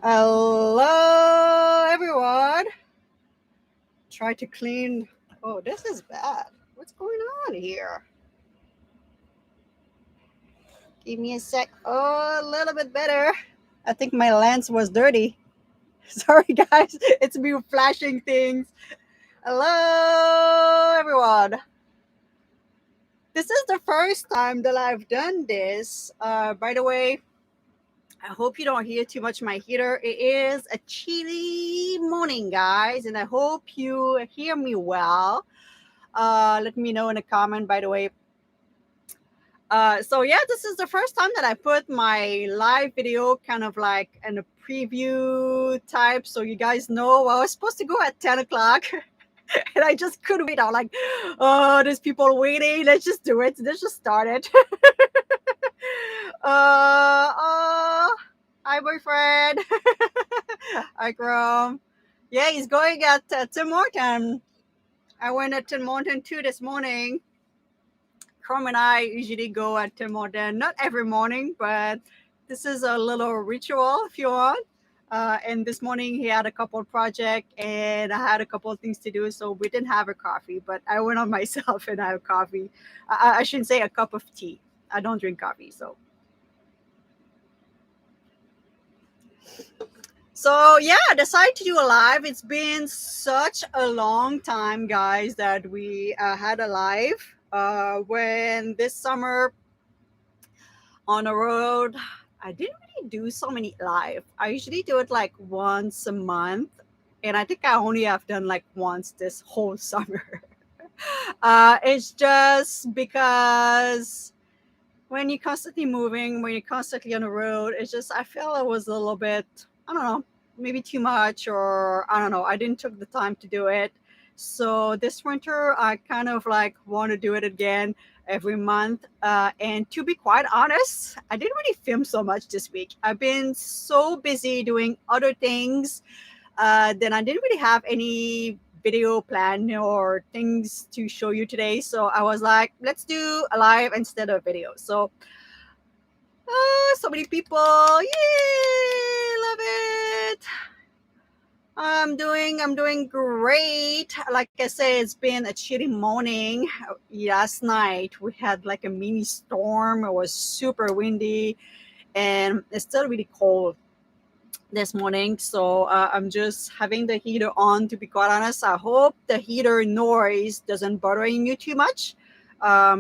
Hello, everyone. Try to clean. Oh, this is bad. What's going on here? Give me a sec. Oh, a little bit better. I think my lens was dirty. Sorry, guys. It's me flashing things. Hello, everyone. This is the first time that I've done this. By the way, I hope you don't hear too much my heater. It is a chilly morning, guys, and I hope you hear me well. Let me know in a comment, by the way. So yeah, this is the first time that I put my live video kind of like in a preview type, so you guys know. I was supposed to go at 10 o'clock and I just couldn't wait. I'm like, oh, there's people waiting. Let's just do it. Let's just start it. Hi, boyfriend. Hi, Chrome. Yeah, he's going at Tim Horton. I went at Tim Horton too this morning. Chrome and I usually go at Tim Horton, not every morning, but this is a little ritual if you want. And this morning he had a couple of projects and I had a couple of things to do, so we didn't have a coffee. But I went on myself and I have coffee. I shouldn't say a cup of tea. I don't drink coffee, so. So yeah, I decided to do a live. It's been such a long time, guys, that we had a live. When this summer on the road, I didn't really do so many live. I usually do it like once a month, and I think I only have done like once this whole summer. It's just because when you're constantly moving, when you're constantly on the road, it's just I feel it was a little bit, I don't know, maybe too much, or I don't know. I didn't took the time to do it. So this winter, I kind of like want to do it again every month. And to be quite honest, I didn't really film so much this week. I've been so busy doing other things, then I didn't really have any video plan or things to show you today. So I was like, let's do a live instead of video. So so many people, yay, love it. I'm doing great. Like I said, it's been a chilly morning. Last night we had like a mini storm. It was super windy and it's still really cold this morning. So I'm just having the heater on, to be quite honest. I hope the heater noise doesn't bothering you too much. I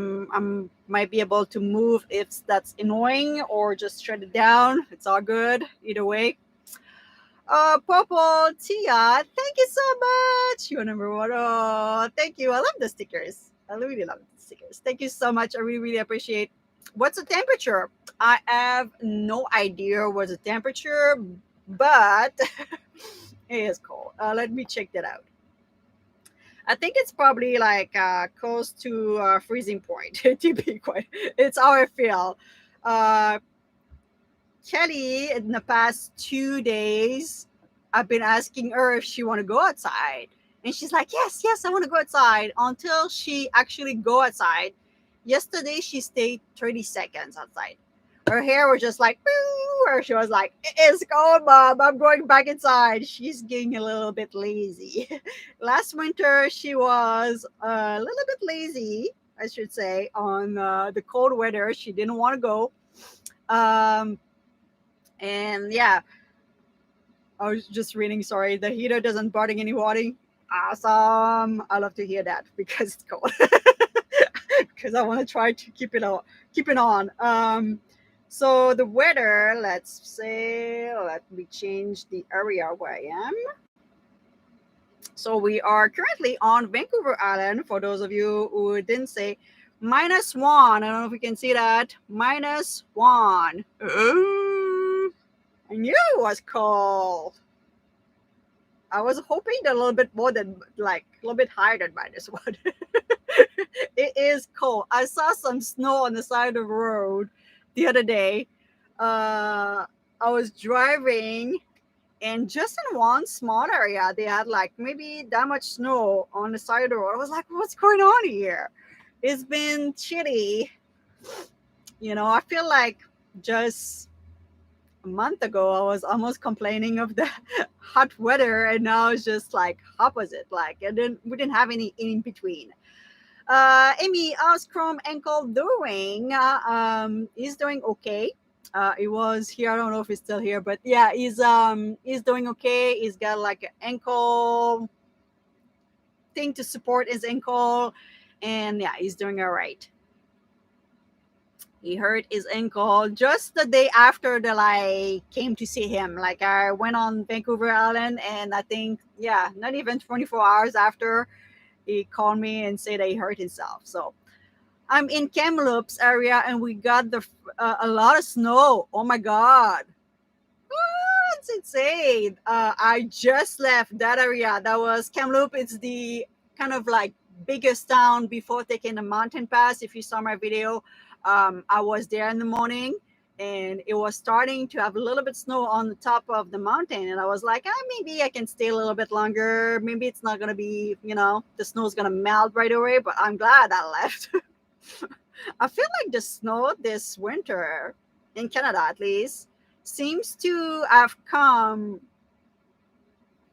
might be able to move if that's annoying or just shut it down. It's all good either way. Popo, Tia, thank you so much. You're number one. Oh, thank you. I love the stickers. I really love the stickers. Thank you so much. I really, really appreciate. What's the temperature? I have no idea what's the temperature, but it is cold. Let me check that out. I think it's probably like close to freezing point. To be quite, it's how I feel. Uh, Kelly, in the past 2 days, I've been asking her if she want to go outside, and she's like, "Yes, yes, I want to go outside." Until she actually go outside. Yesterday, she stayed 30 seconds outside. Her hair was just like, "Boo," or she was like, "It's cold, mom. I'm going back inside." She's getting a little bit lazy. Last winter, she was a little bit lazy, I should say, on the cold weather. She didn't want to go. Um, and yeah, I was just reading. Sorry, the heater doesn't burning any water. Awesome! I love to hear that because it's cold. Because I want to try to keep it on. So the weather. Let's say, let me change the area where I am. So we are currently on Vancouver Island. For those of you who didn't say, -1. I don't know if you can see that. -1. Ooh, I knew it was cold. I was hoping a little bit more than like a little bit higher than -1. It is cold. I saw some snow on the side of the road the other day. I was driving, and just in one small area, they had like maybe that much snow on the side of the road. I was like, what's going on here? It's been chilly. I feel like just a month ago I was almost complaining of the hot weather, and now it's just like opposite. Like, and then we didn't have any in between. Amy, how's Chrome Ankle doing? He's doing okay. He was here. I don't know if he's still here, but yeah, he's doing okay. He's got like an ankle thing to support his ankle, and yeah, he's doing all right. He hurt his ankle just the day after that I came to see him. Like, I went on Vancouver Island, and I think, yeah, not even 24 hours after, he called me and said that he hurt himself. So I'm in Kamloops area, and we got a lot of snow. Oh my god, that's insane. I just left that area. That was Kamloops. It's the kind of like biggest town before taking the mountain pass. If you saw my video, I was there in the morning, and it was starting to have a little bit snow on the top of the mountain. And I was like, maybe I can stay a little bit longer. Maybe it's not going to be, the snow's going to melt right away, but I'm glad I left. I feel like the snow this winter, in Canada at least, seems to have come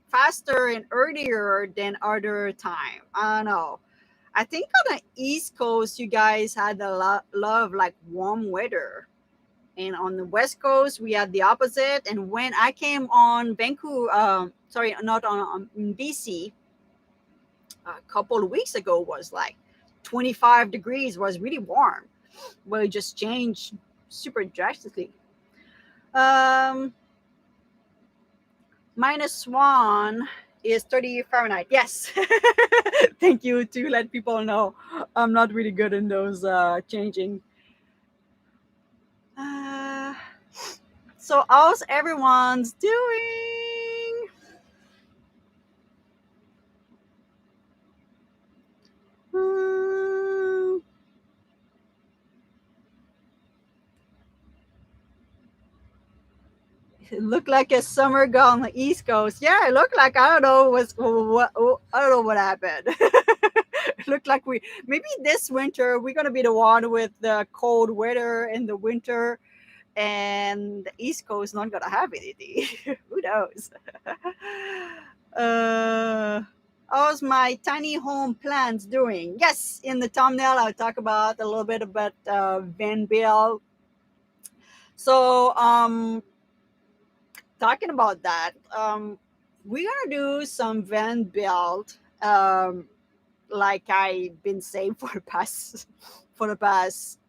faster and earlier than other time. I don't know. I think on the East Coast, you guys had a lot of like warm weather, and on the West Coast, we had the opposite. And when I came on Vancouver, sorry, not on BC, a couple of weeks ago was like 25 degrees, was really warm. Well, it just changed super drastically. Um, -1 is 30 Fahrenheit. Yes. Thank you to let people know. I'm not really good in those changing. Uh, so, how's everyone's doing? Hmm. It looked like a summer girl on the East Coast. Yeah, it looked like, I don't know what I don't know what happened. It looked like we maybe this winter we're gonna be the one with the cold weather in the winter, and the East Coast not gonna have anything. Who knows? uh, how's my tiny home plans doing? Yes, in the thumbnail I'll talk about a little bit about Van Bill. So talking about that, we're gonna do some van build, like I've been saying for the past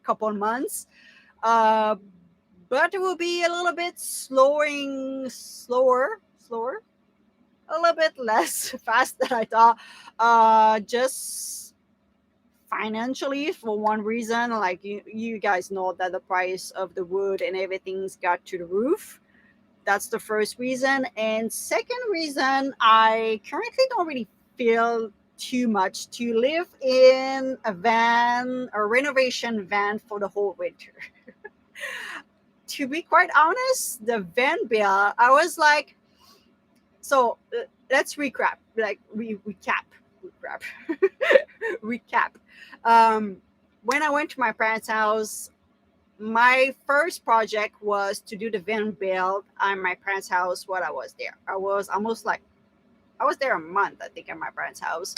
couple months. Uh, but it will be a little bit slower, a little bit less fast than I thought. Just financially, for one reason, like you guys know that the price of the wood and everything's got to the roof. That's the first reason. And second reason, I currently don't really feel too much to live in a van, a renovation van for the whole winter. To be quite honest, the van bill, I was like, so let's recap, like recap, recap. Um, when I went to my parents' house, my first project was to do the van build on my parents' house while I was there. I was almost like, I was there a month, I think, at my parents' house.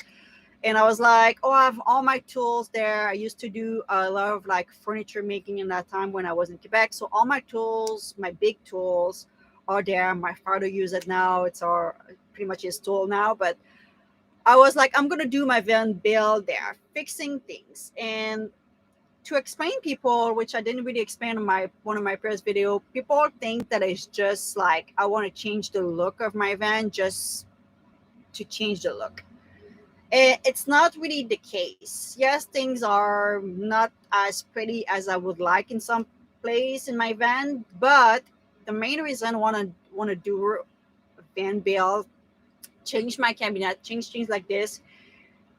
And I was like, oh, I have all my tools there. I used to do a lot of like furniture making in that time when I was in Quebec. So all my tools, my big tools are there. My father uses it now. It's our pretty much his tool now. But I was like, I'm going to do my van build there, fixing things. And to explain people, which I didn't really explain in my one of my previous video, people think that it's just like I want to change the look of my van just to change the look. It's not really the case. Yes, things are not as pretty as I would like in some place in my van, but the main reason I want to do a van build, change my cabinet, change things like this,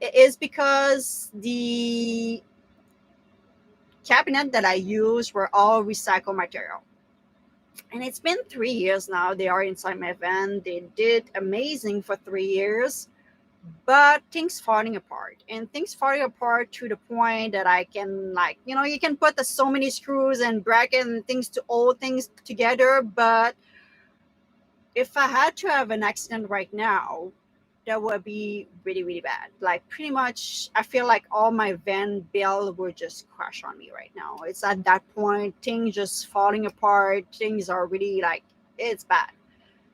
is because the cabinet that I use were all recycled material. And it's been 3 years now. They are inside my van. They did amazing for 3 years. but things falling apart, and things falling apart to the point that I can, like, you can put so many screws and bracket and things to hold things together, but if I had to have an accident right now, that would be really, really bad. Like, pretty much, I feel like all my van bill would just crash on me right now. It's at that point, things just falling apart. Things are really like, it's bad.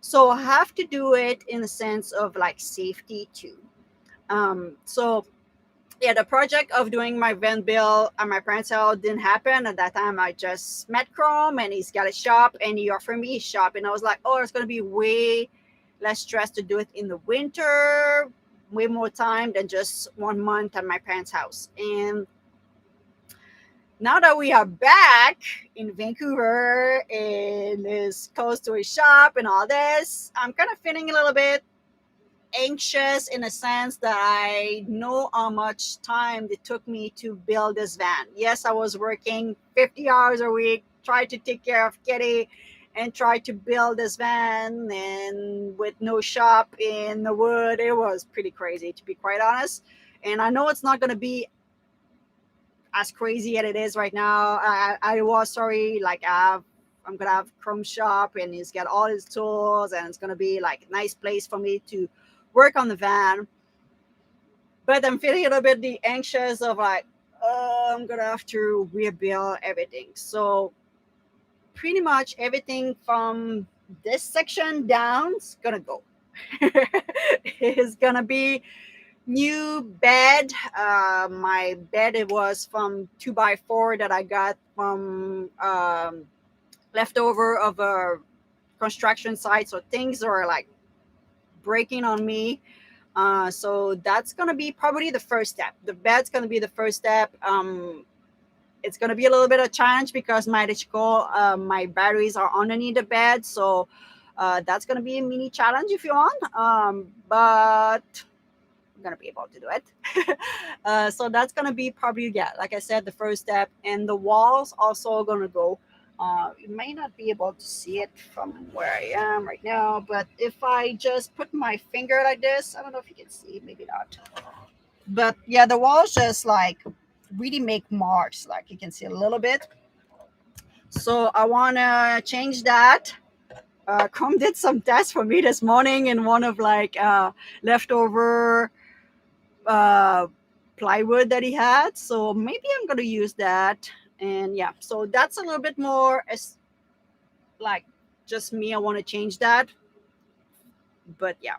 So I have to do it in the sense of like safety too. So yeah, the project of doing my van bill at my parents' house didn't happen at that time. I just met Chrome and he's got a shop and he offered me a shop, and I was like, oh, it's gonna be way less stress to do it in the winter, way more time than just 1 month at my parents' house. And now that we are back in Vancouver and is close to a shop and all this, I'm kind of feeling a little bit anxious in a sense that I know how much time it took me to build this van. Yes, I was working 50 hours a week, tried to take care of Kitty and tried to build this van, and with no shop in the wood, it was pretty crazy, to be quite honest. And I know it's not going to be as crazy as it is right now. I was sorry, like I'm gonna have Chrome shop and he's got all his tools and it's gonna be like a nice place for me to work on the van. But I'm feeling a little bit the anxious of like, I'm gonna have to rebuild everything. So pretty much everything from this section down is gonna go. It's gonna be new bed. My bed, it was from 2x4 that I got from leftover of a construction site. So things are like breaking on me. So that's gonna be probably the first step. The bed's gonna be the first step. It's gonna be a little bit of challenge because my electrical, my batteries are underneath the bed. So that's gonna be a mini challenge if you want. But I'm gonna be able to do it. So that's gonna be probably, yeah, like I said, the first step. And the walls also gonna go. You may not be able to see it from where I am right now, but if I just put my finger like this, I don't know if you can see, maybe not. But yeah, the walls just like really make marks, like you can see a little bit. So I wanna change that. Chrome did some tests for me this morning in one of like leftover uh, plywood that he had. So maybe I'm gonna use that. And yeah, so that's a little bit more as like just me. I want to change that, but yeah.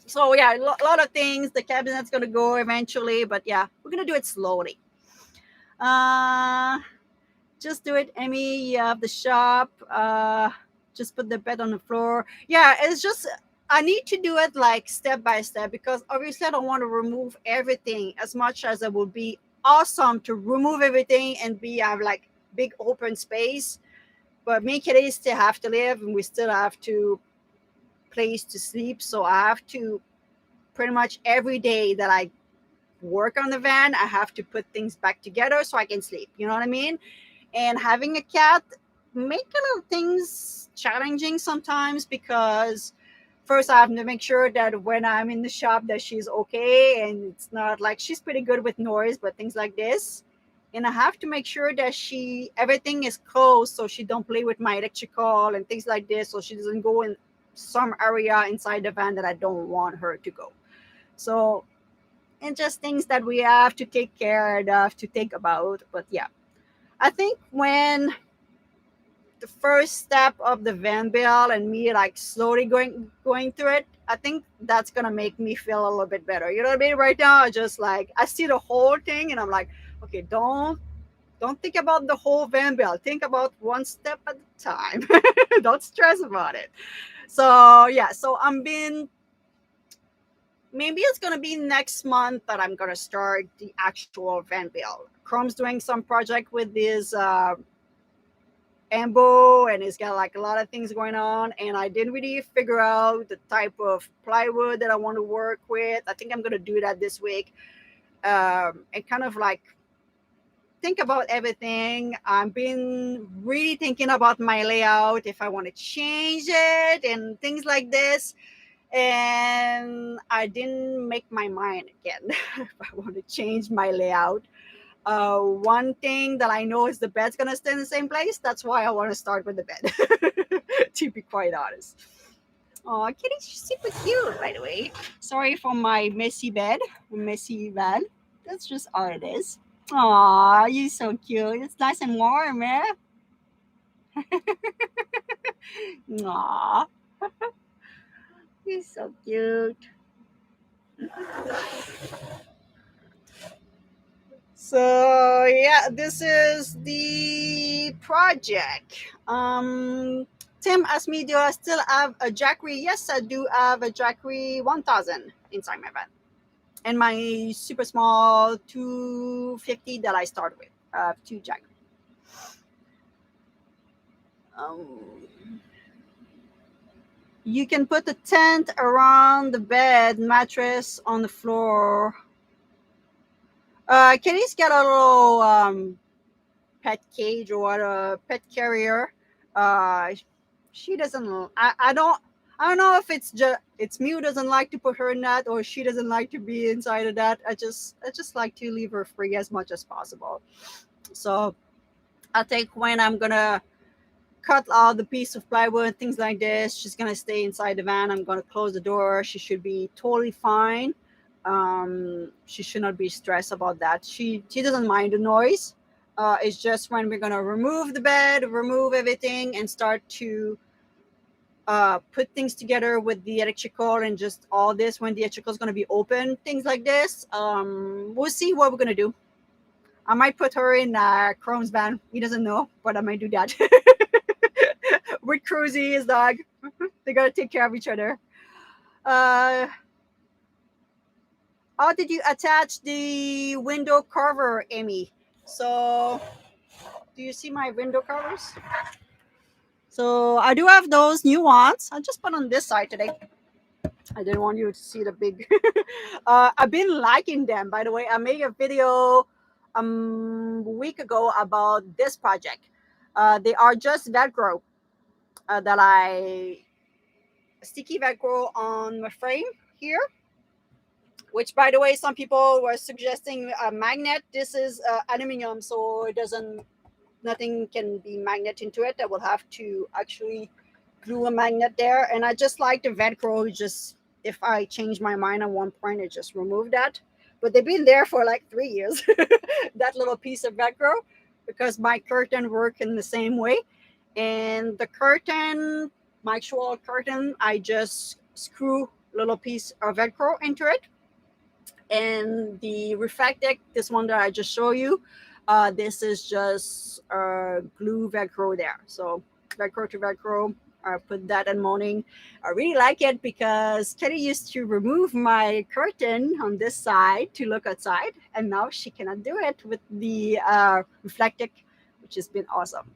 So yeah, a lot of things. The cabinet's gonna go eventually, but yeah, we're gonna do it slowly. Uh, just do it, Emmy. You have the shop. Just put the bed on the floor. Yeah, it's just I need to do it like step by step because obviously I don't want to remove everything as much as it would be awesome to remove everything and be have like big open space. But me and Kitty still have to live and we still have to place to sleep. So I have to pretty much every day that I work on the van, I have to put things back together so I can sleep. You know what I mean? And having a cat make a little things challenging sometimes because first I have to make sure that when I'm in the shop that she's okay and it's not like she's pretty good with noise, but things like this. And I have to make sure that she everything is closed so she don't play with my electrical and things like this, so she doesn't go in some area inside the van that I don't want her to go. So, and just things that we have to take care of, to think about. But yeah, I think when the first step of the van bill and me like slowly going through it, I think that's gonna make me feel a little bit better. You know what I mean? Right now, I just like I see the whole thing and I'm like, okay, don't think about the whole van bill. Think about one step at a time. Don't stress about it. So yeah, so I'm being, maybe it's gonna be next month that I'm gonna start the actual van bill. Chrome's doing some project with this Ambo and it's got like a lot of things going on, and I didn't really figure out the type of plywood that I want to work with. I think I'm gonna do that this week, and kind of like think about everything. I've been really thinking about my layout, if I want to change it and things like this. and I didn't make my mind again if I want to change my layout. One thing that I know is the bed's gonna stay in the same place. That's why I want to start with the bed, to be quite honest. Oh, kitty's super cute, by the way. Sorry for my messy bed, messy bed. That's just all it is. Aw, you're so cute. It's nice and warm, eh? Aw, you're so cute. So yeah, this is the project. Tim asked me, do I still have a Jackery? Yes, I do have a Jackery 1000 inside my van, and my super small 250 that I started with. Two Jackery. Um, you can put a tent around the bed, mattress on the floor. Kenny's got a little pet cage or a pet carrier. Uh, she doesn't. I don't know if it's me who doesn't like to put her in that, or she doesn't like to be inside of that. I just like to leave her free as much as possible. So I think when I'm gonna cut out the piece of plywood and things like this, she's gonna stay inside the van. I'm gonna close the door. She should be totally fine. She should not be stressed about that. She doesn't mind the noise. It's just when we're gonna remove the bed, remove everything, and start to put things together with the electrical and just all this. When the electrical is gonna be open, things like this. We'll see what we're gonna do. I might put her in Chrome's van. He doesn't know, but I might do that. With Cruzy, his dog. They gotta take care of each other. Uh, how did you attach the window cover, Amy? So, do you see my window covers? So, I do have those new ones. I just put on this side today. I didn't want you to see the big. I've been liking them, by the way. I made a video a week ago about this project. They are just Velcro that I sticky Velcro on my frame here, which by the way, some people were suggesting a magnet. This is aluminum, so it doesn't, nothing can be magnet into it. I will have to actually glue a magnet there. And I just like the Velcro, just if I change my mind at one point, I just remove that. But they've been there for like 3 years, that little piece of Velcro, because my curtain work in the same way. And the curtain, my actual curtain, I just screw little piece of Velcro into it. And the reflective, this one that I just show you, this is just glue Velcro there. So Velcro to Velcro, I put that in mounting. I really like it because Kelly used to remove my curtain on this side to look outside, and now she cannot do it with the reflective, which has been awesome.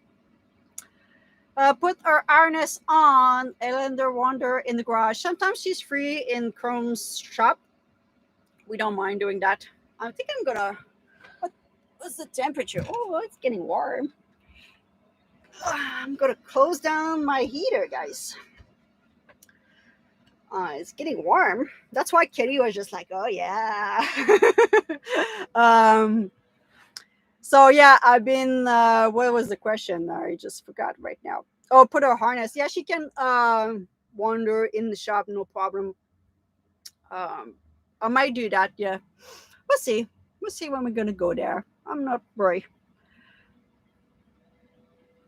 Put our harness on Elender Wonder in the garage. Sometimes she's free in Chrome's shop. We don't mind doing that. I think I'm gonna. What's the temperature? Oh, it's getting warm. I'm gonna close down my heater, guys. It's getting warm. That's why Kitty was just like, "Oh yeah." um. So yeah, I've been. What was the question? I just forgot right now. Oh, put her harness. Yeah, she can wander in the shop, no problem. Um, I might do that. Yeah, we'll see. We'll see when we're gonna go there. I'm not worried.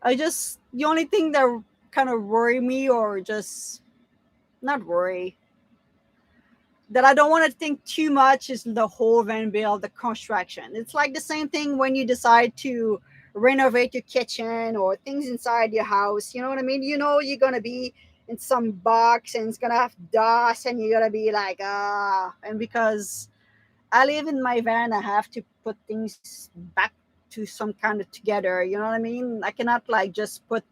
I just the only thing that kind of worry me, or just not worry, that I don't want to think too much, is the whole van build, the construction. It's like the same thing when you decide to renovate your kitchen or things inside your house. You know what I mean? You know you're gonna be in some box and it's gonna have dust, and you're gonna be like, ah. And because I live in my van, I have to put things back to some kind of together. You know what I mean? I cannot like just put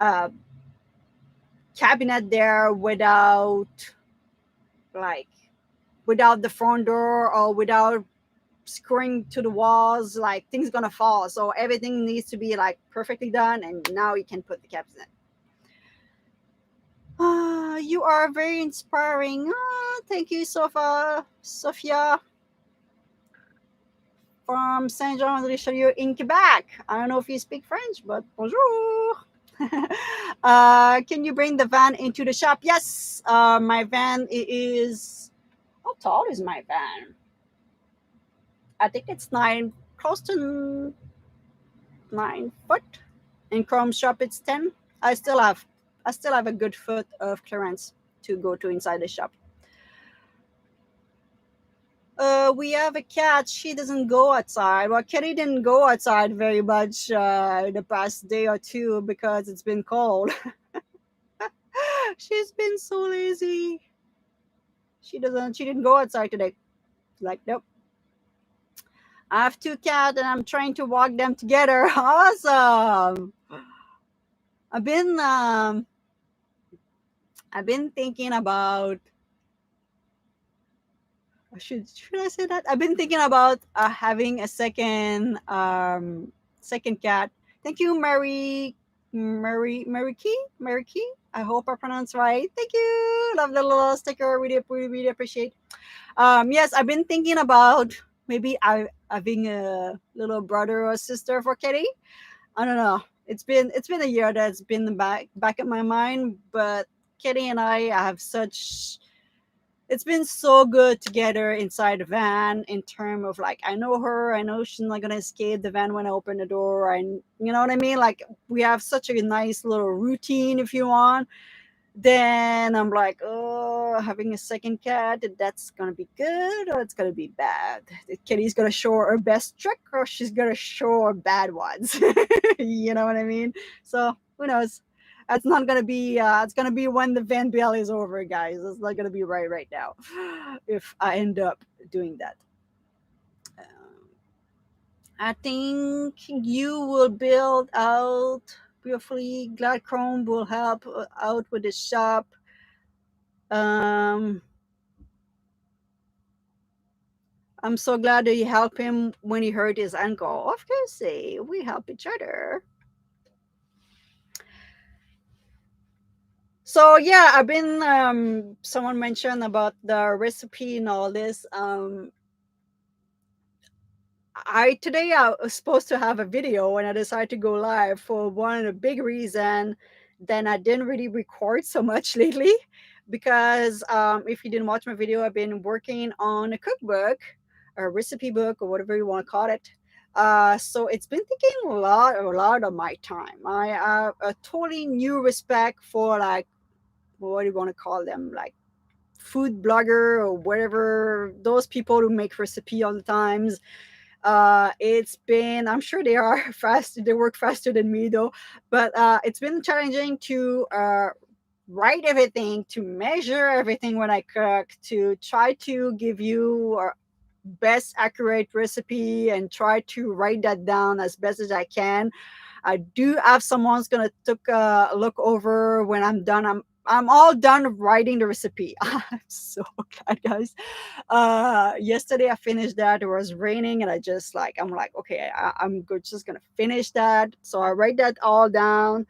a cabinet there without like without the front door or without screwing to the walls. Like things gonna fall, so everything needs to be like perfectly done, and now you can put the cabinet. You are very inspiring. Thank you, Sophia from Saint Jean de Richelieu in Quebec. I don't know if you speak French, but bonjour. Can you bring the van into the shop? Yes. My van is. How tall is my van? I think it's close to 9 foot. In Chrome shop, it's 10. I still have, I still have a good foot of clearance to go to inside the shop. We have a cat. She doesn't go outside. Well, Kitty didn't go outside very much the past day or two because it's been cold. She's been so lazy. She doesn't. She didn't go outside today. Like nope. I have two cats and I'm trying to walk them together. Awesome. I've been um, I've been thinking about should I say that? I've been thinking about having a second cat. Thank you, Mary Key. I hope I pronounced right. Thank you. Love the little sticker. Really appreciate. Yes, I've been thinking about maybe having a little brother or sister for Kitty. I don't know. It's been a year that's been back in my mind, but Kitty and I have such it's been so good together inside the van in term of like I know her, I know she's not gonna escape the van when I open the door, and you know what I mean. Like we have such a nice little routine, if you want. Then I'm like, oh, having a second cat, that's gonna be good or it's gonna be bad. The kitty's gonna show her best trick or she's gonna show her bad ones. You know what I mean? So who knows? That's not gonna be. It's gonna be when the Van Bill is over, guys. It's not gonna be right now. If I end up doing that, I think you will build out beautifully. Glad Chrome will help out with the shop. Um, I'm so glad that you helped him when he hurt his ankle. Of course, we help each other. So yeah, I've been someone mentioned about the recipe and all this. I today I was supposed to have a video and I decided to go live for one of the big reason. Then I didn't really record so much lately because if you didn't watch my video, I've been working on a cookbook, a recipe book, or whatever you want to call it. So it's been taking a lot of my time. I have a totally new respect for like what do you want to call them, like food blogger or whatever, those people who make recipe all the times. It's been, I'm sure they are fast, they work faster than me though, but it's been challenging to write everything, to measure everything when I cook, to try to give you a best accurate recipe and try to write that down as best as I can. I do have someone's gonna took a look over when I'm done. I'm all done writing the recipe. I'm so glad, guys. Yesterday I finished that. It was raining, and I'm like, okay, I'm good. Just gonna finish that. So I write that all down,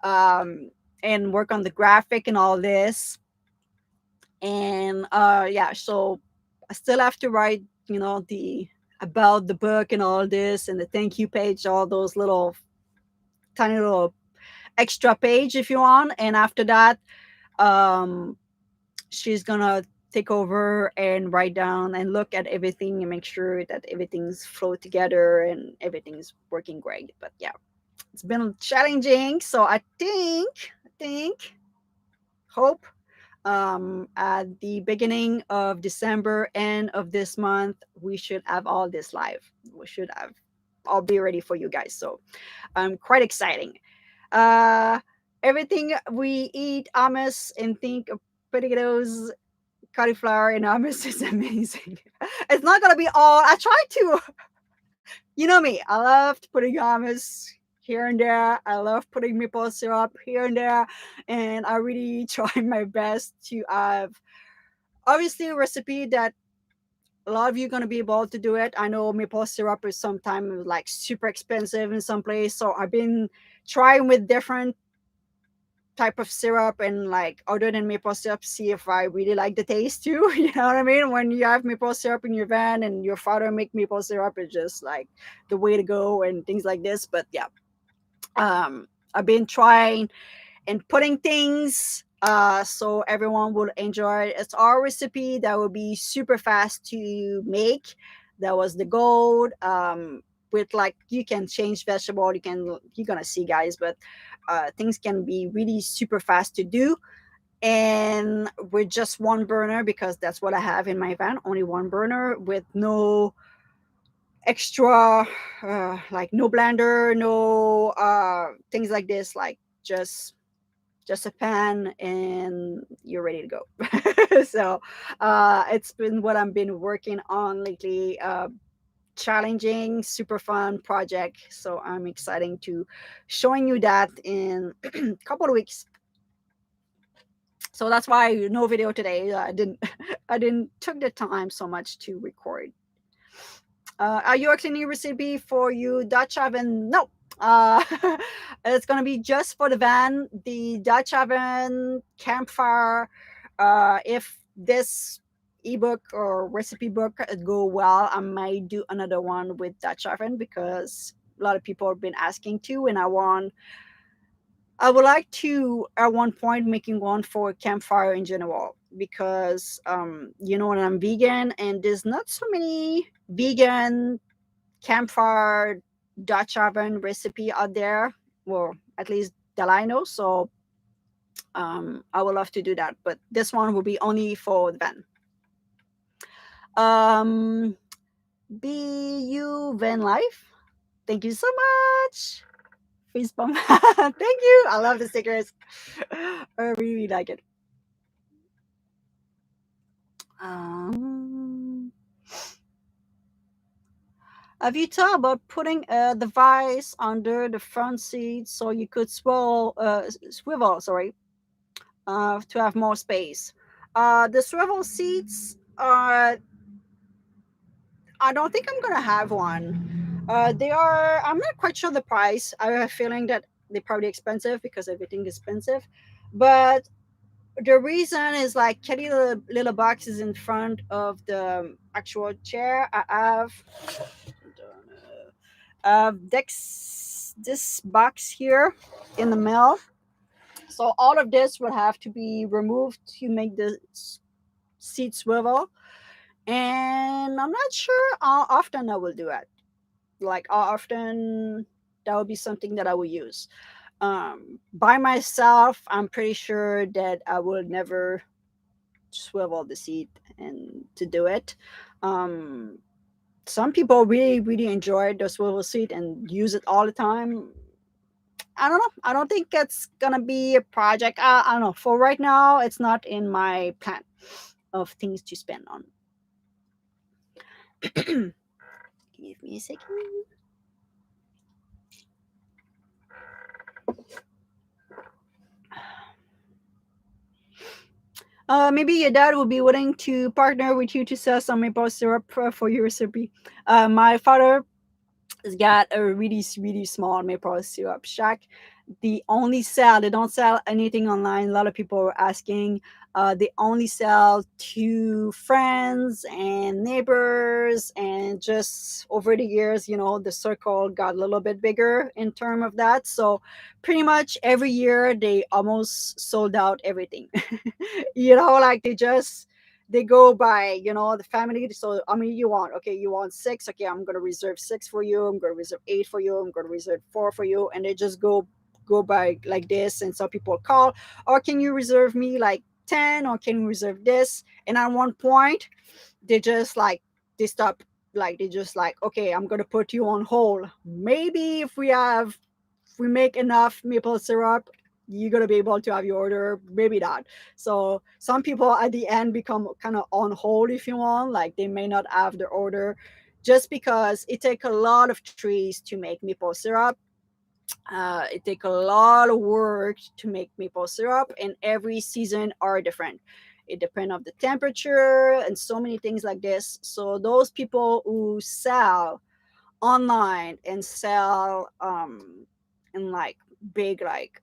and work on the graphic and all this. And yeah, so I still have to write, the about the book and all this, and the thank you page, all those little tiny little extra page if you want. And after that, um she's gonna take over and write down and look at everything and make sure that everything's flowed together and everything's working great. But yeah, it's been challenging. So I think hope at the beginning of December, end of this month, we should have all this live. We should have I'll be ready for you guys. So quite exciting. Uh, Everything we eat, hummus, and think of potatoes, cauliflower, and hummus is amazing. It's not gonna be all. I try to, you know me. I love putting hummus here and there. I love putting maple syrup here and there, and I really try my best to have obviously a recipe that a lot of you are going to be able to do it. I know maple syrup is sometimes like super expensive in some place, so I've been trying with different type of syrup, and like other than maple syrup, see if I really like the taste too. You know what I mean? When you have maple syrup in your van and your father make maple syrup, it's just like the way to go and things like this. But yeah, I've been trying and putting things so everyone will enjoy it. It's our recipe that will be super fast to make. That was the goal. With like you can change vegetable, you're gonna see guys, but things can be really super fast to do. And with just one burner, because that's what I have in my van, only one burner with no extra like no blender, no things like this, like just a pan and you're ready to go. So it's been what I've been working on lately. Challenging, super fun project. So I'm excited to showing you that in a couple of weeks. So that's why no video today. I didn't I didn't took the time so much to record. Are you actually new recipe for you Dutch oven? No. Uh, it's gonna be just for the van, the Dutch oven, campfire. If this ebook or recipe book go well, I might do another one with Dutch oven because a lot of people have been asking to, and I would like to at one point making one for campfire in general because you know, I'm vegan and there's not so many vegan campfire Dutch oven recipe out there. Well, at least that I know. So I would love to do that, but this one will be only for the van. Um, BU Van Life. Thank you so much. Face bump. Thank you. I love the stickers. I really like it. Um, have you thought about putting a device under the front seat so you could swivel, sorry, to have more space? The swivel seats, I don't think I'm gonna have one. They are. I'm not quite sure the price. I have a feeling that they're probably expensive because everything is expensive. But the reason is like carry little boxes in front of the actual chair. I have this box here in the mail. So all of this would have to be removed to make the seat swivel. And I'm not sure how often I will do it. Like how often that would be something that I will use. By myself, I'm pretty sure that I will never swivel the seat and to do it. Um, some people really, really enjoy the swivel seat and use it all the time. I don't know. I don't think it's gonna be a project. I don't know. For right now, it's not in my plan of things to spend on. Give me a second. Maybe your dad will be willing to partner with you to sell some maple syrup for your recipe. My father has got a really, really small maple syrup shack. They don't sell anything online. A lot of people are asking. They only sell to friends and neighbors, and just over the years, you know, the circle got a little bit bigger in term of that. So pretty much every year they almost sold out everything. You know, like they go by, you know, the family. So I mean, you want six, okay, I'm gonna reserve six for you, I'm gonna reserve eight for you, I'm gonna reserve four for you, and they just go by like this. And so people call, or can you reserve me like 10, or can you reserve this? And at one point they just like they stop, like they just like, okay, I'm gonna put you on hold. Maybe if we make enough maple syrup, you're gonna be able to have your order, maybe not. So some people at the end become kind of on hold, if you want, like they may not have their order just because it takes a lot of trees to make maple syrup. It takes a lot of work to make maple syrup, and every season are different. It depends on the temperature and so many things like this. So those people who sell online and sell in like big like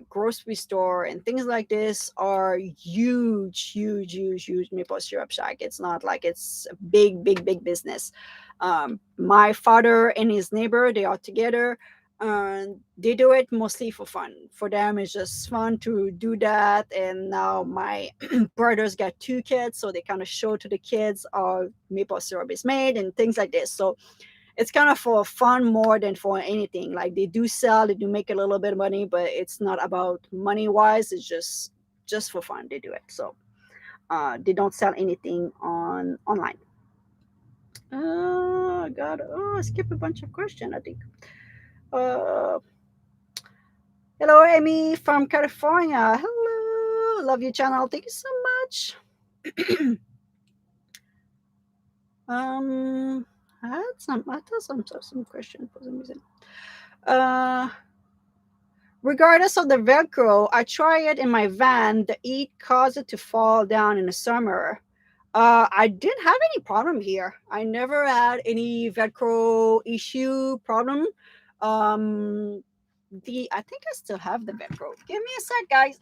grocery store and things like this are huge, huge, huge, huge maple syrup shack. It's not like it's a big, big, big business. My father and his neighbor, they are together, and they do it mostly for fun. For them, it's just fun to do that. And now my brothers got two kids, so they kind of show to the kids how maple syrup is made and things like this. So it's kind of for fun more than for anything. Like they do sell, they do make a little bit of money, but it's not about money wise. It's just for fun. They do it. So they don't sell anything on online. God, I skipped a bunch of questions. I think. Uh, Hello, Amy from California. Hello, love your channel. Thank you so much. I had some question for some reason. Uh, Regardless of the Velcro, I try it in my van. The heat caused it to fall down in the summer. I didn't have any problem here. I never had any Velcro issue problem. Um, I think I still have the Velcro. Give me a sec, guys.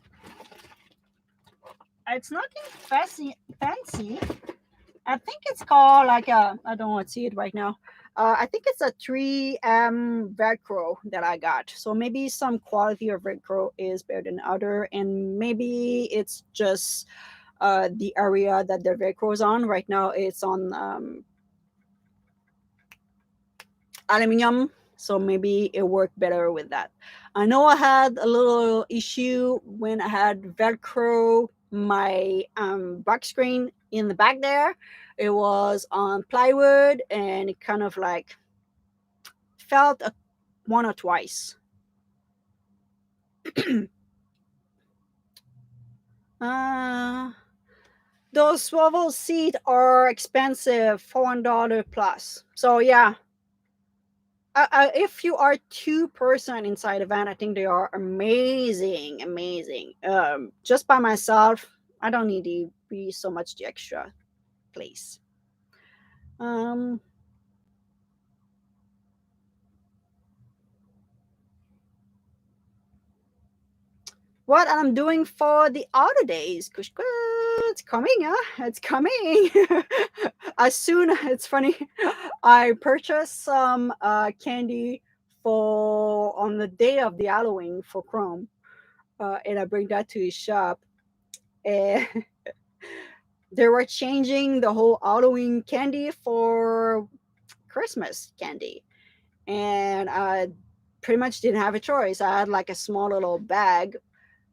It's nothing fancy. I think it's called like a. I don't want to see it right now. I think it's a 3M Velcro that I got. So maybe some quality of Velcro is better than other, and maybe it's just the area that the Velcro is on. Right now, it's on aluminum, so maybe it worked better with that. I know I had a little issue when I had Velcro my back screen in the back there. It was on plywood and it kind of like felt one or twice. uh, those swivel seats are expensive for $1 plus. So yeah, if you are two-person inside a van, I think they are amazing, amazing. Just by myself, I don't need to be so much the extra place. Um, what I'm doing for the holidays? It's coming, huh? It's coming. As soon, it's funny. I purchased some candy for on the day of the Halloween for Chrome, and I bring that to his shop. And they were changing the whole Halloween candy for Christmas candy. And I pretty much didn't have a choice. I had like a small little bag,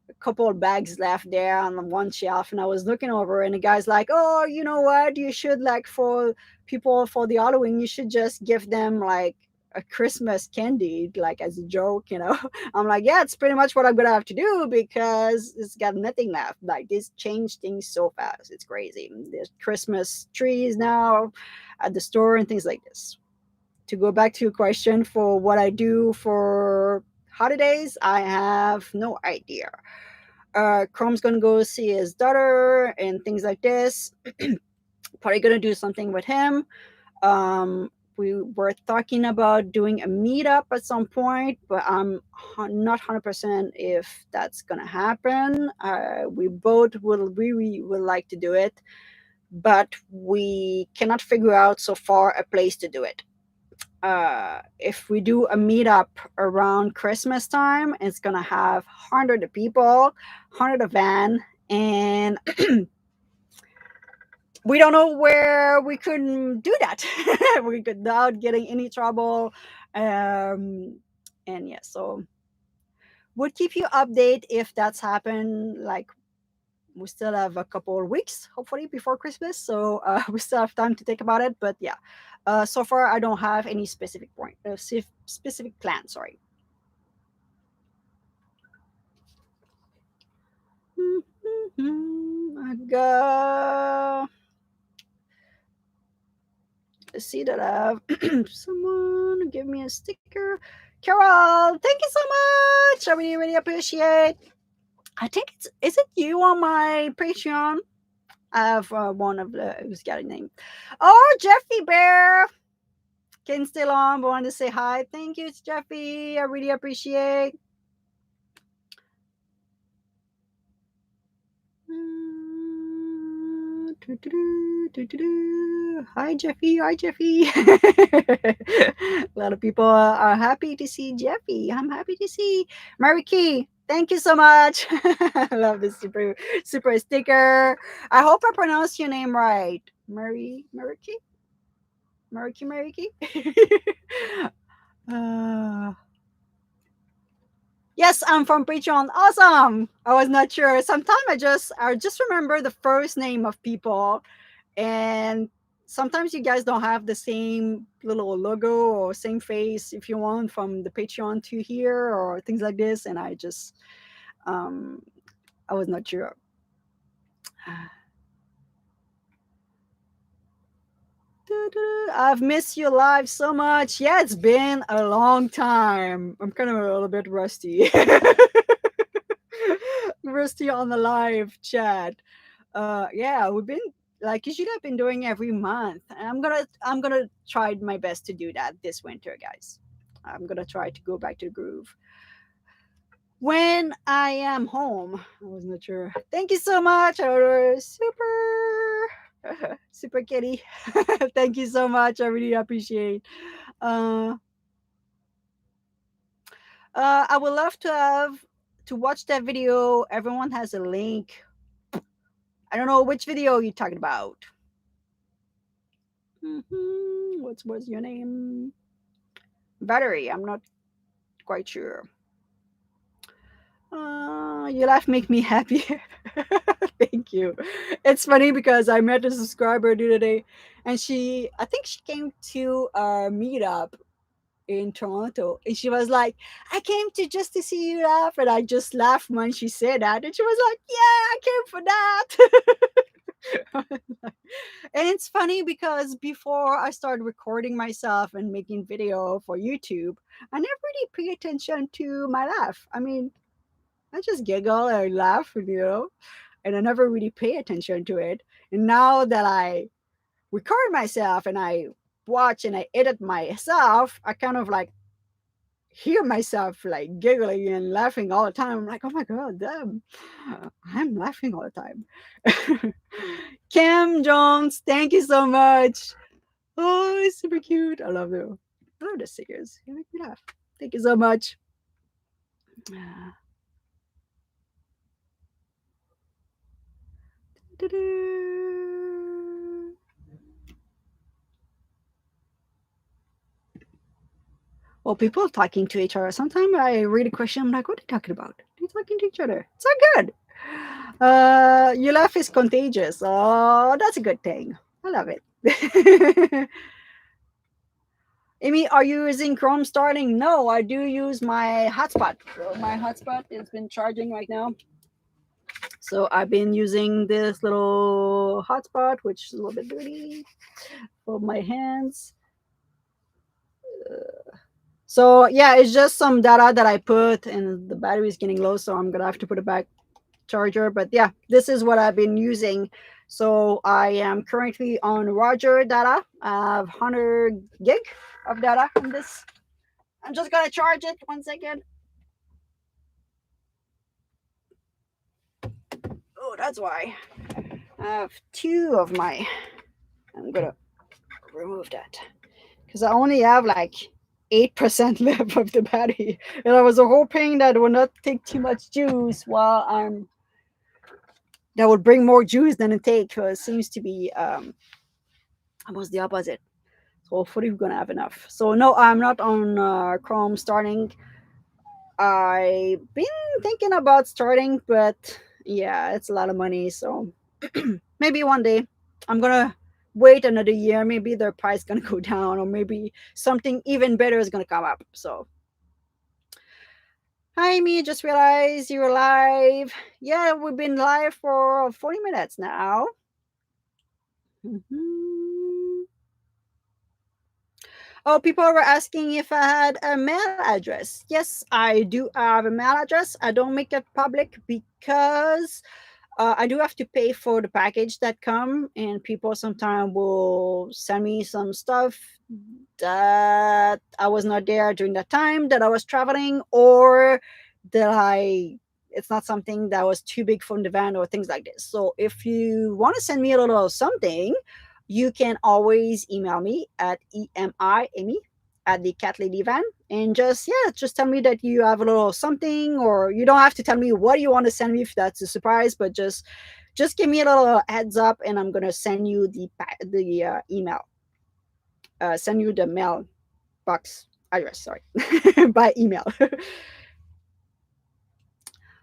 a couple of bags left there on the one shelf, and I was looking over, and the guy's like, "Oh, you know what? You should like for people for the Halloween, you should just give them like a Christmas candy, like as a joke, you know." I'm like, "Yeah, it's pretty much what I'm gonna have to do because it's got nothing left. Like this changed things so fast. It's crazy. There's Christmas trees now at the store and things like this." To go back to your question for what I do for holidays, I have no idea. Chrome's gonna go see his daughter and things like this. Probably gonna do something with him. We were talking about doing a meetup at some point, but I'm not 100% if that's gonna happen. We both will really would like to do it, but we cannot figure out so far a place to do it. If we do a meetup around Christmas time, it's gonna have 100 of people, 100 of van, and we don't know where we couldn't do that. We could without getting any trouble. And yeah, so we'll keep you update if that's happened. Like we still have a couple of weeks, hopefully, before Christmas, so we still have time to think about it. But yeah, so far I don't have any specific point, specific plan. Sorry. I got. Let's see that I have someone give me a sticker. Carol, thank you so much. I really, really appreciate. I think it's is it you on my Patreon? I have one of the who's got a name. Oh, Jeffy Bear. Ken's still on, but wanted to say hi. Thank you, Jeffy. I really appreciate. Doo-doo-doo, doo-doo-doo. Hi, Jeffy. Hi, Jeffy. A lot of people are happy to see Jeffy. I'm happy to see Mary Key. Thank you so much. I love this super sticker. I hope I pronounced your name right. Mary Key? Mary Key? uh, yes, I'm from Patreon. Awesome. I was not sure. Sometimes I just remember the first name of people, and sometimes you guys don't have the same little logo or same face if you want from the Patreon to here or things like this, and um I was not sure. I've missed you live so much. Yeah, it's been a long time. I'm kind of a little bit rusty. Rusty on the live chat. Yeah, we've been like usually I've been doing every month. And I'm gonna try my best to do that this winter, guys. I'm gonna try to go back to the groove when I am home. I was not sure. Thank you so much, our super kitty. Thank you so much. I really appreciate. Uh, I would love to watch that video. Everyone has a link. I don't know which video you're talking about. What's your name? Battery. I'm not quite sure. Your laugh make me happy. Thank you. It's funny because I met a subscriber the other day, and I think she came to a meetup in Toronto, and she was like, "I came to just to see you laugh," and I just laughed when she said that, and she was like, "Yeah, I came for that." And it's funny because before I started recording myself and making video for YouTube, I never really pay attention to my laugh. I mean, I just giggle and laugh, and I never really pay attention to it. And now that I record myself and I watch and I edit myself, I kind of like hear myself like giggling and laughing all the time. I'm like, oh my god, damn, I'm laughing all the time. Kim Jones, thank you so much. Oh, it's super cute. I love you. I love the stickers. You make me laugh. Thank you so much. Well, people talking to each other. Sometimes I read a question. I'm like, what are they talking about? They're talking to each other. It's so good. Your laugh is contagious. Oh, that's a good thing. I love it. Amy, are you using Chrome starting? No, I do use my hotspot. So my hotspot has been charging right now. So I've been using this little hotspot, which is a little bit dirty for my hands. So yeah, it's just some data that I put, and the battery is getting low, so I'm gonna have to put it back charger. But yeah, this is what I've been using. So I am currently on Roger data. I have 100 gig of data on this. I'm just gonna charge it 1 second. Oh, that's why I have two of my. I'm gonna remove that because I only have like 8% left of the battery, and I was hoping that it would not take too much juice while I'm that would bring more juice than it take. So it seems to be almost the opposite. So hopefully we're gonna have enough. So no, I'm not on Chrome starting. I've been thinking about starting, but yeah, it's a lot of money. So maybe one day I'm gonna wait another year. Maybe the price gonna go down, or maybe something even better is gonna come up. So hi, me. Just realized you're live. Yeah, we've been live for 40 minutes now. Mhm. Oh, people were asking if I had a mail address. Yes, I do have a mail address. I don't make it public because I do have to pay for the package that come, and people sometimes will send me some stuff that I was not there during that time that I was traveling, or that I it's not something that was too big from the van or things like this. So if you want to send me a little something, you can always email me at emi at the cat lady van, and just, yeah, just tell me that you have a little something, or you don't have to tell me what you want to send me if that's a surprise, but just give me a little heads up, and I'm gonna send you the email, send you the mail box address, sorry, by email.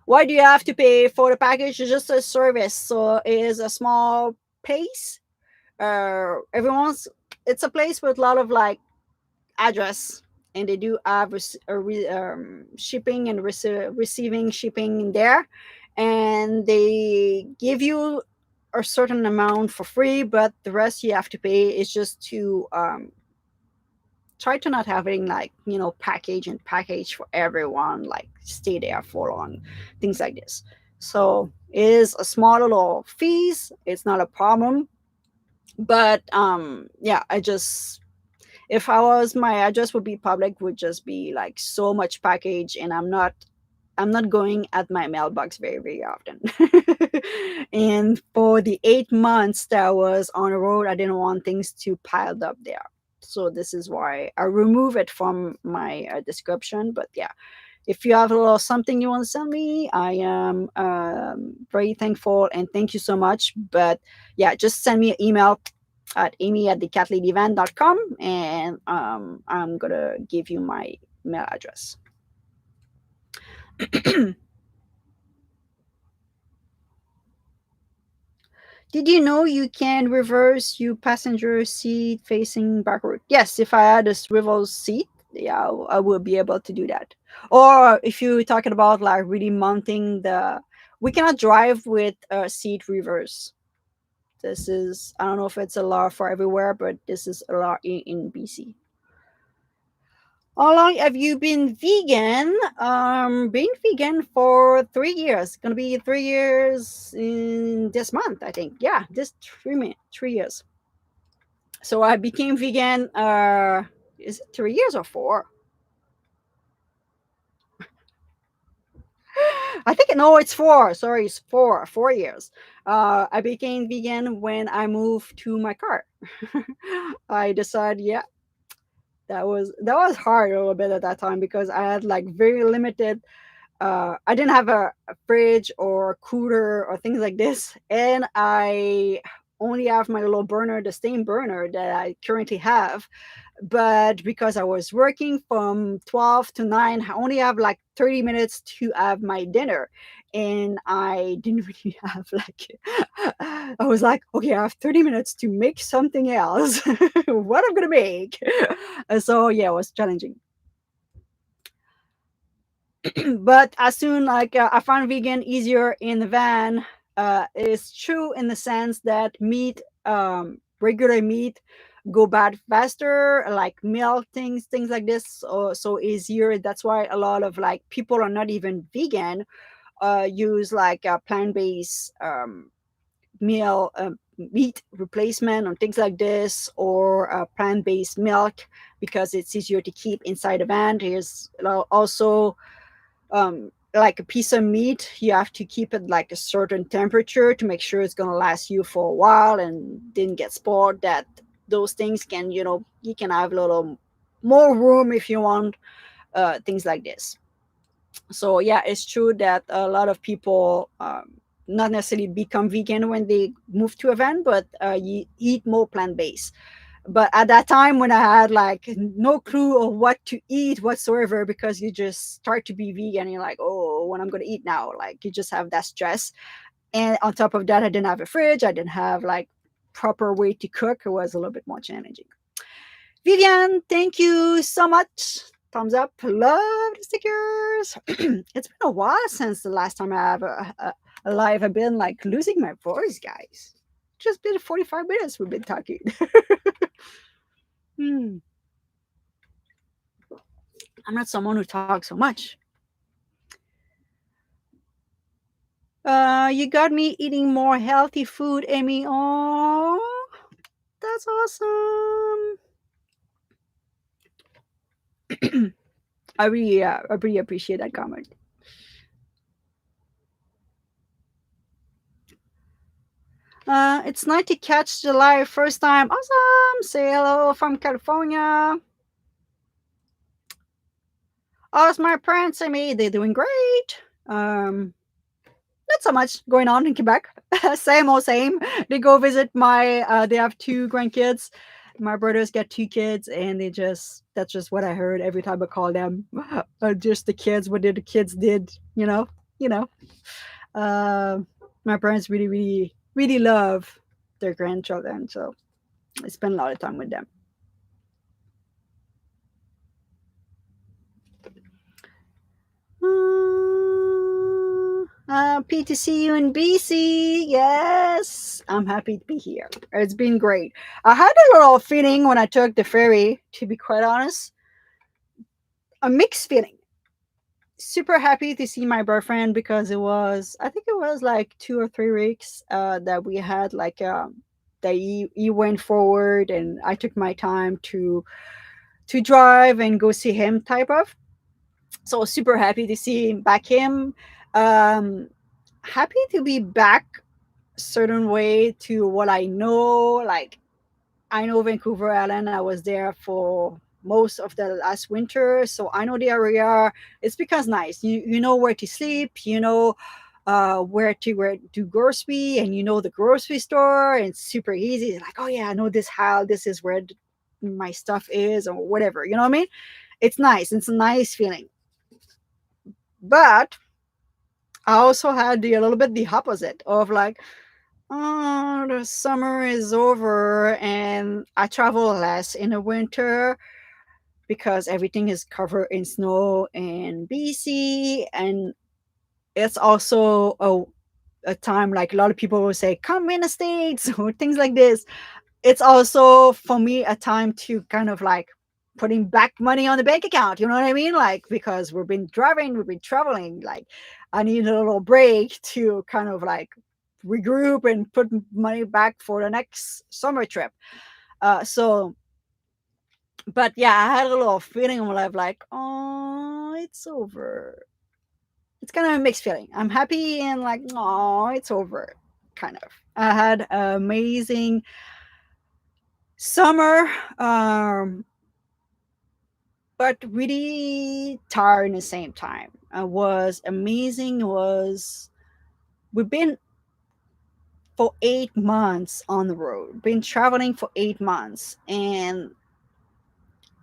Why do you have to pay for the package? It's just a service, so it is a small place. Everyone's It's a place with a lot of like address, and they do have shipping and receiving shipping in there, and they give you a certain amount for free, but the rest you have to pay. Is just to try to not having like, package and package for everyone, like stay there for long, things like this. So it is a small little fees, it's not a problem. But yeah, I just, if I was, my address would be public, would just be like so much package, and I'm not going at my mailbox very, very often. And for the 8 months that I was on the road, I didn't want things to piled up there. So this is why I remove it from my description. But yeah, if you have a little something you want to send me, I am very thankful and thank you so much. But yeah, just send me an email at amy@thecatladyvan.com, and I'm going to give you my mail address. Did you know you can reverse your passenger seat facing backward? Yes, if I had a swivel seat, yeah, I would be able to do that. Or if you're talking about like really mounting we cannot drive with a seat reverse. This is, I don't know if it's a law for everywhere, but this is a law in BC. How long have you been vegan? Being vegan for 3 years. Gonna be 3 years in this month, I think. Yeah, this 3 years. So I became vegan. Is it 3 years or four? I think no, it's four. Sorry, it's four. 4 years. I became vegan when I moved to my car. I decided, yeah, that was hard a little bit at that time because I had like very limited. I didn't have a fridge or cooler or things like this, and I only have my little burner, the same burner that I currently have. But because I was working from 12 to 9, I only have like 30 minutes to have my dinner. And I didn't really have like, I was like, okay, I have 30 minutes to make something else. What I'm going to make. So, yeah, it was challenging. But as soon like I found vegan easier in the van. It's true in the sense that meat, regular meat, go bad faster, like milk, things like this, so easier. That's why a lot of like people are not even vegan, use like a plant-based meal, meat replacement or things like this, or plant-based milk, because it's easier to keep inside the van. There's also like a piece of meat, you have to keep it like a certain temperature to make sure it's going to last you for a while and didn't get spoiled. That those things can, you can have a little more room if you want, things like this. So yeah, it's true that a lot of people, not necessarily become vegan when they move to a van, but you eat more plant-based. But at that time when I had like no clue of what to eat whatsoever, because you just start to be vegan, you're like, oh, what I'm gonna eat now? Like you just have that stress. And on top of that, I didn't have a fridge, I didn't have like proper way to cook. It was a little bit more challenging. Vivian, thank you so much. Thumbs up, love the stickers. It's been a while since the last time I have a live. I've been like losing my voice, guys. Just been 45 minutes we've been talking. Hmm. I'm not someone who talks so much. You got me eating more healthy food, Amy. Oh, that's awesome. I really appreciate that comment. It's nice to catch July first time. Awesome. Say hello from California. How's my parents and me? They're doing great. Not so much going on in Quebec. Same old same. They go visit my. They have two grandkids. My brothers got two kids, and they just that's just what I heard every time I call them. Just the kids, what did the kids did? You know. Uh, my parents really, really, really love their grandchildren, so I spend a lot of time with them. Happy to see you in BC. Yes, I'm happy to be here. It's been great. I had a little feeling when I took the ferry, to be quite honest, a mixed feeling. Super happy to see my boyfriend because I think it was like 2 or 3 weeks that we had like that he went forward and I took my time to drive and go see him type of. So super happy to see him. Um, happy to be back certain way to what I know. Like I know Vancouver Island. I was there for most of the last winter, so I know the area. It's because nice. You know where to sleep. You know where to do grocery, and you know the grocery store. And it's super easy. It's like oh yeah, I know this how this is where my stuff is or whatever. You know what I mean? It's nice. It's a nice feeling. But I also had the a little bit the opposite of like oh, the summer is over and I travel less in the winter because everything is covered in snow in BC. And it's also a time like a lot of people will say, come in the States or things like this. It's also for me a time to kind of like putting back money on the bank account. You know what I mean? Like because we've been driving, we've been traveling. Like I need a little break to kind of like regroup and put money back for the next summer trip. So, but yeah, I had a little feeling of like, oh, it's over. It's kind of a mixed feeling. I'm happy and like, oh, it's over. Kind of. I had an amazing summer. But really tired at the same time. Was amazing. Was we've been for 8 months on the road, been traveling for 8 months, and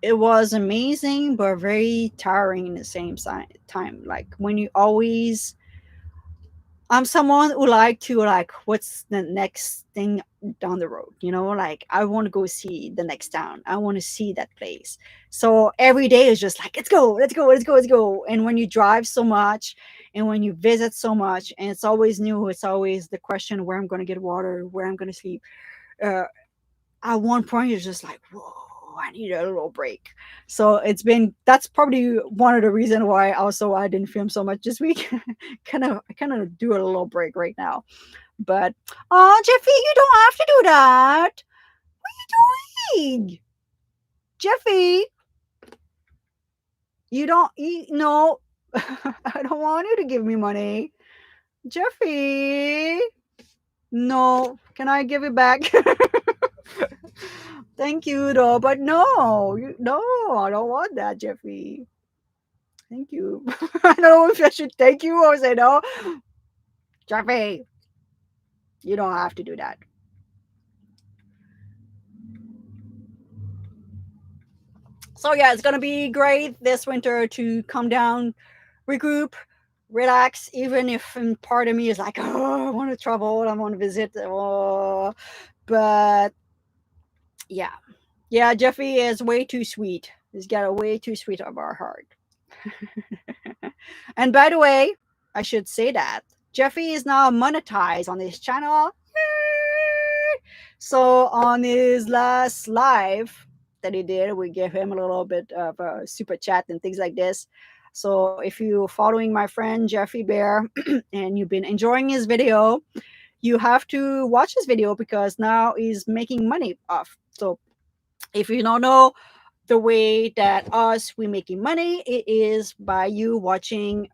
it was amazing, but very tiring in the same time. Like when you always I'm someone who like to like what's the next thing down the road, like I want to go see the next town. I want to see that place. So every day is just like let's go, let's go, let's go, let's go. And when you drive so much and when you visit so much and it's always new, it's always the question where I'm going to get water, where I'm going to sleep. Uh, at one point you're just like whoa, I need a little break. So that's probably one of the reasons why also I didn't film so much this week. I kind of do a little break right now. But oh Jeffy, you don't have to do that. What are you doing? Jeffy, you don't eat no. I don't want you to give me money. Jeffy, no, can I give it back? Thank you, though, but no, no, I don't want that, Jeffrey. Thank you. I don't know if I should thank you or say no. Jeffrey, you don't have to do that. So yeah, it's gonna be great this winter to come down, regroup, relax. Even if part of me is like, oh, I want to travel, I want to visit. Oh, but yeah, yeah, Jeffrey is way too sweet. He's got a way too sweet of our heart. And by the way, I should say that Jeffy is now monetized on his channel. So on his last live that he did, we gave him a little bit of a super chat and things like this. So if you're following my friend Jeffy Bear and you've been enjoying his video, you have to watch his video because now he's making money off. So if you don't know, the way that we making money, it is by you watching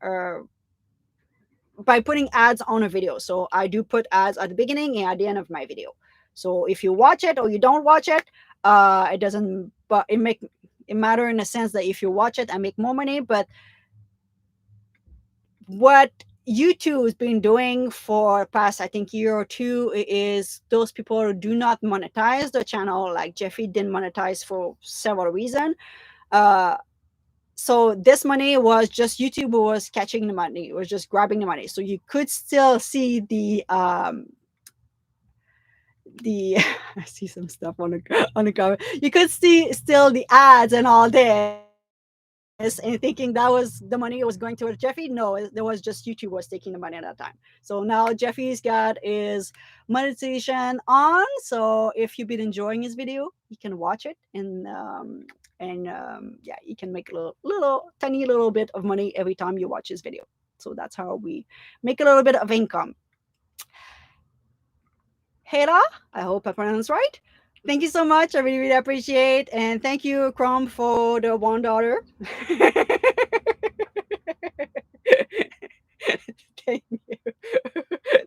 by putting ads on a video. So I do put ads at the beginning and at the end of my video. So if you watch it or you don't watch it, it doesn't, but it matter in a sense that if you watch it, I make more money. But what YouTube has been doing for past, I think, year or two is those people do not monetize the channel. Like Jeffy didn't monetize for several reasons. Uh, so this money was just YouTube was catching the money, it was just grabbing the money. So you could still see the I see some stuff on the cover. You could see still the ads and all this, and thinking that was the money was going towards Jeffy. No, there was just YouTube was taking the money at that time. So now Jeffy's got his monetization on. So if you've been enjoying his video, you can watch it, and yeah, you can make a little tiny little bit of money every time you watch his video. So that's how we make a little bit of income. Hera, I hope I pronounced right. Thank you so much. I really, really appreciate. And thank you, Chrome, for the $1. Thank you.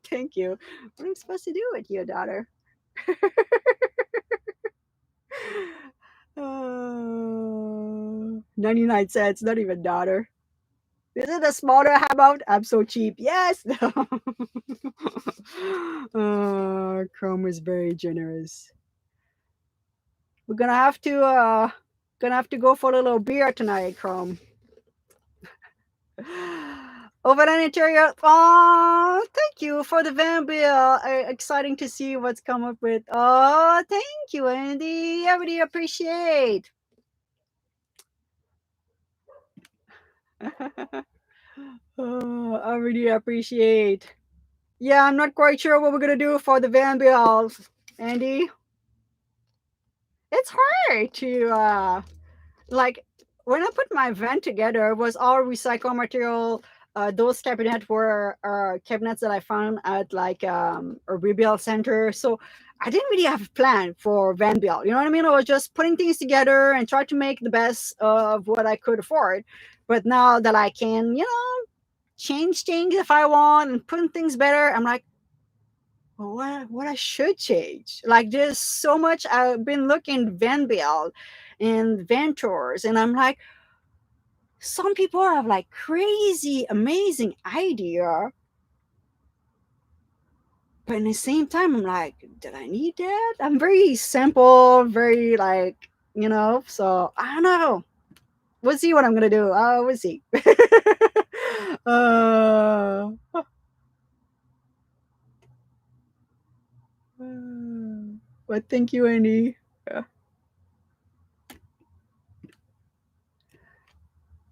Thank you. What am I supposed to do with you, daughter? 99 cents, not even daughter. Is it a smaller about? I'm so cheap. Yes. Chrome is very generous. We're gonna have to go for a little beer tonight, Chrome. Over an interior. Oh, thank you for the van bill. Exciting to see what's come up with. Oh, thank you, Andy. I really appreciate. Oh, I really appreciate. Yeah, I'm not quite sure what we're gonna do for the van bills, Andy. It's hard to like when I put my van together, it was all recycled material. Those cabinets were cabinets that I found at like a rebuild center. So I didn't really have a plan for van build. You know what I mean? I was just putting things together and try to make the best of what I could afford. But now that I can, change things if I want and put things better, I'm like, what I should change. Like there's so much I've been looking van build and van tours, and I'm like, some people have like crazy, amazing idea, but at the same time, I'm like, did I need that? I'm very simple, very like, So I don't know. We'll see what I'm gonna do. We'll see. uh, but thank you, Andy.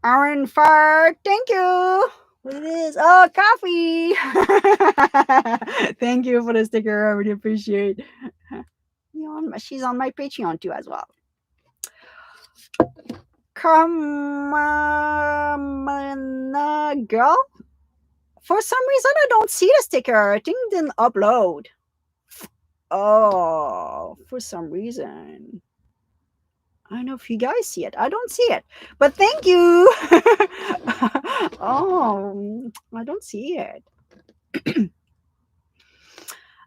Aaron Fart, thank you. What it is? Oh, coffee. Thank you for the sticker. I really appreciate. She's on my Patreon too as well. Come on, girl. For some reason, I don't see the sticker. I think it didn't upload. Oh, for some reason. I don't know if you guys see it. I don't see it. But thank you. Oh, I don't see it.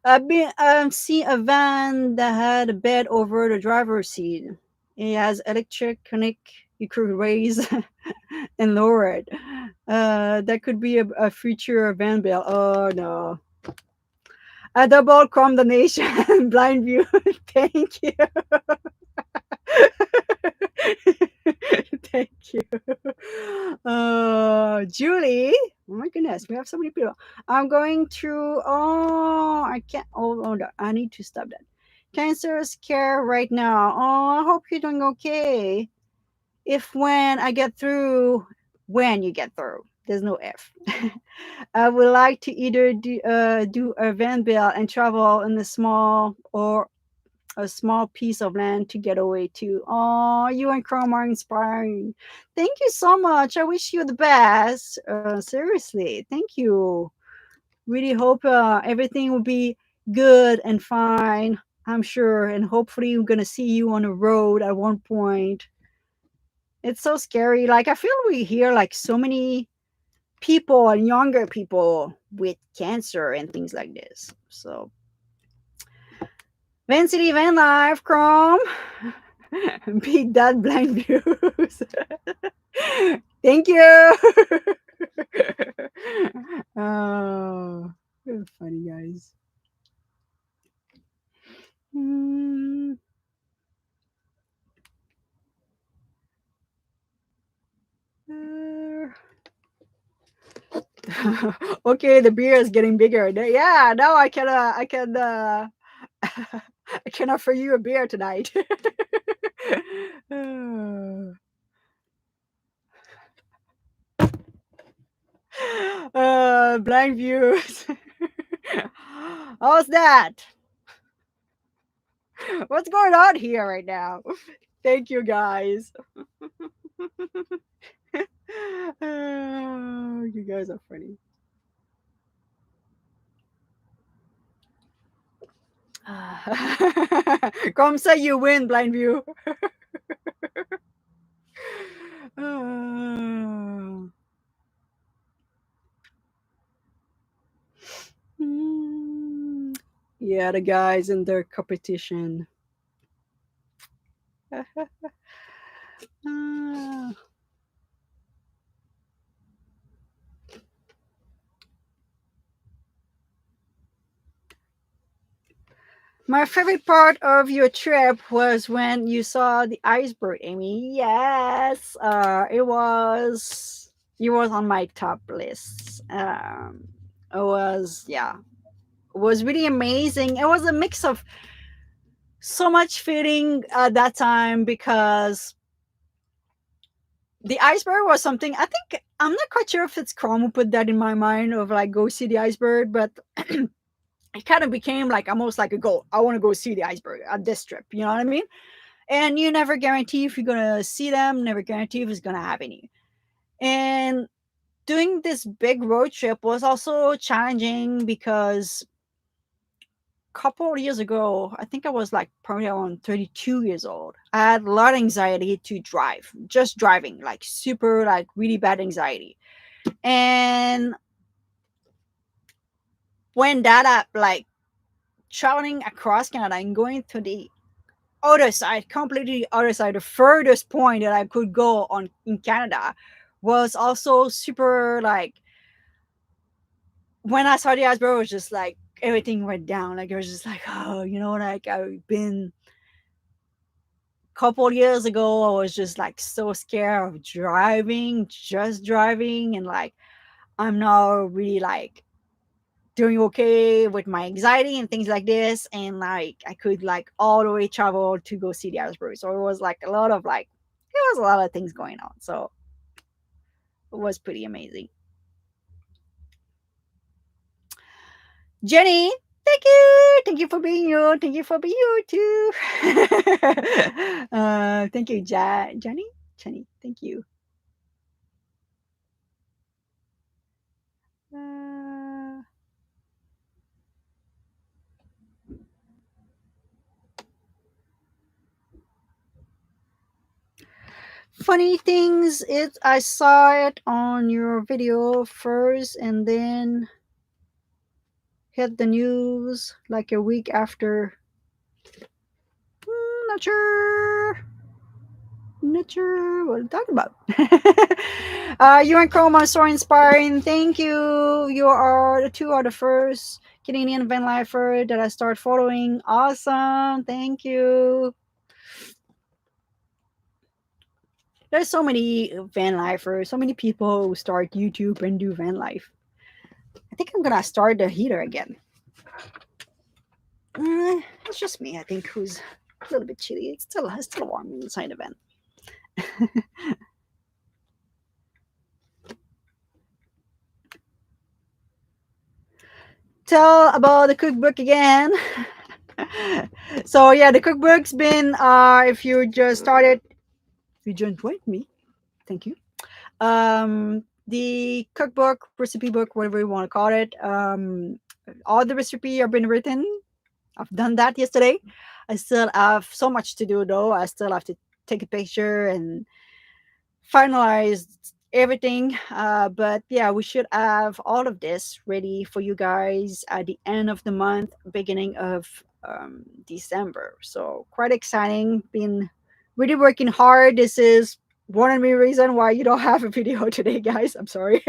I've been see a van that had a bed over the driver's seat. It has electric connect. You could raise and lower it. That could be a future van bill. Oh no. A double combination blind view. Thank you. Thank you. Julie. Oh my goodness, we have so many people. I'm going through. Oh, I can't. Oh, I need to stop that. Cancer scare right now. Oh, I hope you're doing okay. If when I get through, when you get through, there's no if. I would like to either do a van bill and travel in a small piece of land to get away to. Oh, you and Chrome are inspiring. Thank you so much. I wish you the best. Seriously, thank you. Really hope everything will be good and fine. I'm sure, and hopefully, I'm gonna see you on the road at one point. It's so scary. Like I feel we hear like so many people and younger people with cancer and things like this. So Van City Van Life Chrome. Big Dad Blind Views. Thank you. Oh, funny guys. Hmm. Uh, okay, the beer is getting bigger. Yeah, now I can offer you a beer tonight. Blind views. How's that? What's going on here right now? Thank you guys. Oh, you guys are funny. Come say you win, blind view. Ah. Hmm. Yeah, the guys in their competition. Ah. My favorite part of your trip was when you saw the iceberg, Amy. Yes, it was on my top list. It was, yeah, it was really amazing. It was a mix of so much feeling at that time because the iceberg was something I think I'm not quite sure if it's Chrome who put that in my mind of like go see the iceberg, but it kind of became like almost like a goal. I want to go see the iceberg at this trip. You know what I mean? And you never guarantee if you're gonna see them, never guarantee if it's gonna happen. And doing this big road trip was also challenging because a couple of years ago, I think I was like probably around 32 years old. I had a lot of anxiety to drive, just driving, like super, like really bad anxiety. And when that up, like traveling across Canada and going to the other side, completely other side, the furthest point that I could go on in Canada was also super like when I saw the iceberg, it was just like everything went down. Like it was just like, oh, you know, like I've been a couple years ago, I was just like so scared of driving, just driving, and like I'm now really like doing okay with my anxiety and things like this. And like I could like all the way travel to go see the iceberg. So it was like a lot of like it was a lot of things going on. So it was pretty amazing. Jenny, thank you. Thank you for being you. Thank you for being you too. Thank you, Jenny. Jenny, thank you. Uh, Funny things, it I saw it on your video first and then hit the news like a week after. Not sure. Not sure what to talk about. You and Chrome are so inspiring. Thank you. You are the two are the first Canadian van lifer that I start following. Awesome. Thank you. There's so many van lifers, so many people who start YouTube and do van life. I think I'm gonna start the heater again. It's just me, I think, who's a little bit chilly. It's still warm inside the van. Tell about the cookbook again. So yeah, the cookbook's been if you just started, if you just joined me, thank you. The cookbook, recipe book, whatever you want to call it. All the recipe have been written. I've done that yesterday. I still have so much to do though. I still have to take a picture and finalize everything. But yeah, we should have all of this ready for you guys at the end of the month, beginning of December. So quite exciting. Been really working hard. This is one of the reason why you don't have a video today, guys. I'm sorry.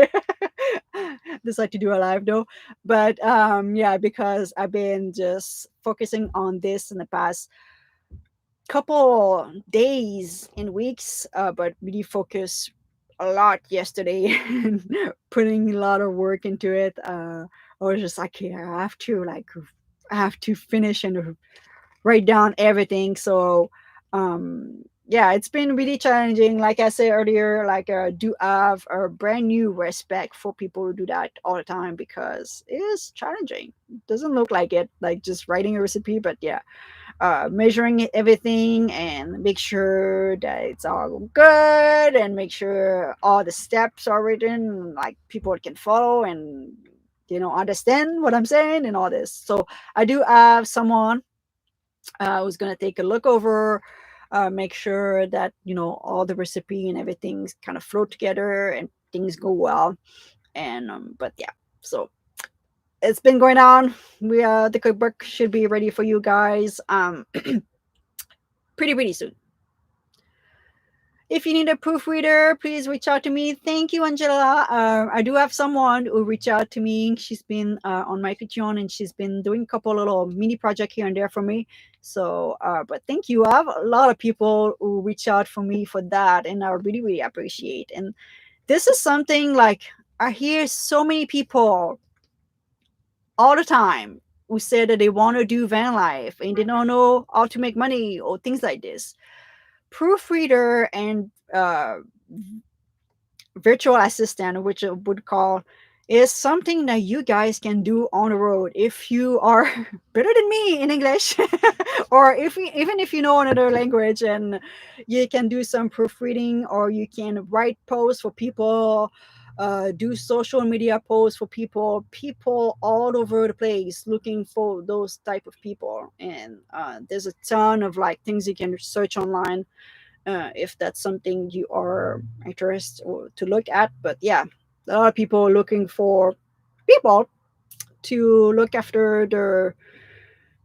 Decide to do a live though, but yeah, because I've been just focusing on this in the past couple days and weeks, but really focus a lot yesterday and putting a lot of work into it. I was just like, yeah, I have to finish and write down everything. So, yeah, it's been really challenging. Like I said earlier, like do have a brand new respect for people who do that all the time because it is challenging. Doesn't look like it, like just writing a recipe, but yeah, measuring everything and make sure that it's all good and make sure all the steps are written like people can follow and understand what I'm saying and all this. So I do have someone who's going to take a look over, make sure that all the recipe and everything's kind of flow together and things go well. And but yeah, so it's been going on. We the cookbook should be ready for you guys pretty soon. If you need a proofreader, please reach out to me. Thank you, Angela. I do have someone who reached out to me. She's been on my Patreon and she's been doing a couple little mini project here and there for me. So, but thank you. I have a lot of people who reach out for me for that, and I really appreciate. And this is something like I hear so many people all the time who say that they want to do van life and they don't know how to make money or things like this. Proofreader and virtual assistant, which I would call, is something that you guys can do on the road if you are better than me in English, or even if you know another language, and you can do some proofreading, or you can write posts for people, do social media posts for people all over the place looking for those type of people. And there's a ton of like things you can search online if that's something you are interested to look at. But yeah, a lot of people looking for people to look after their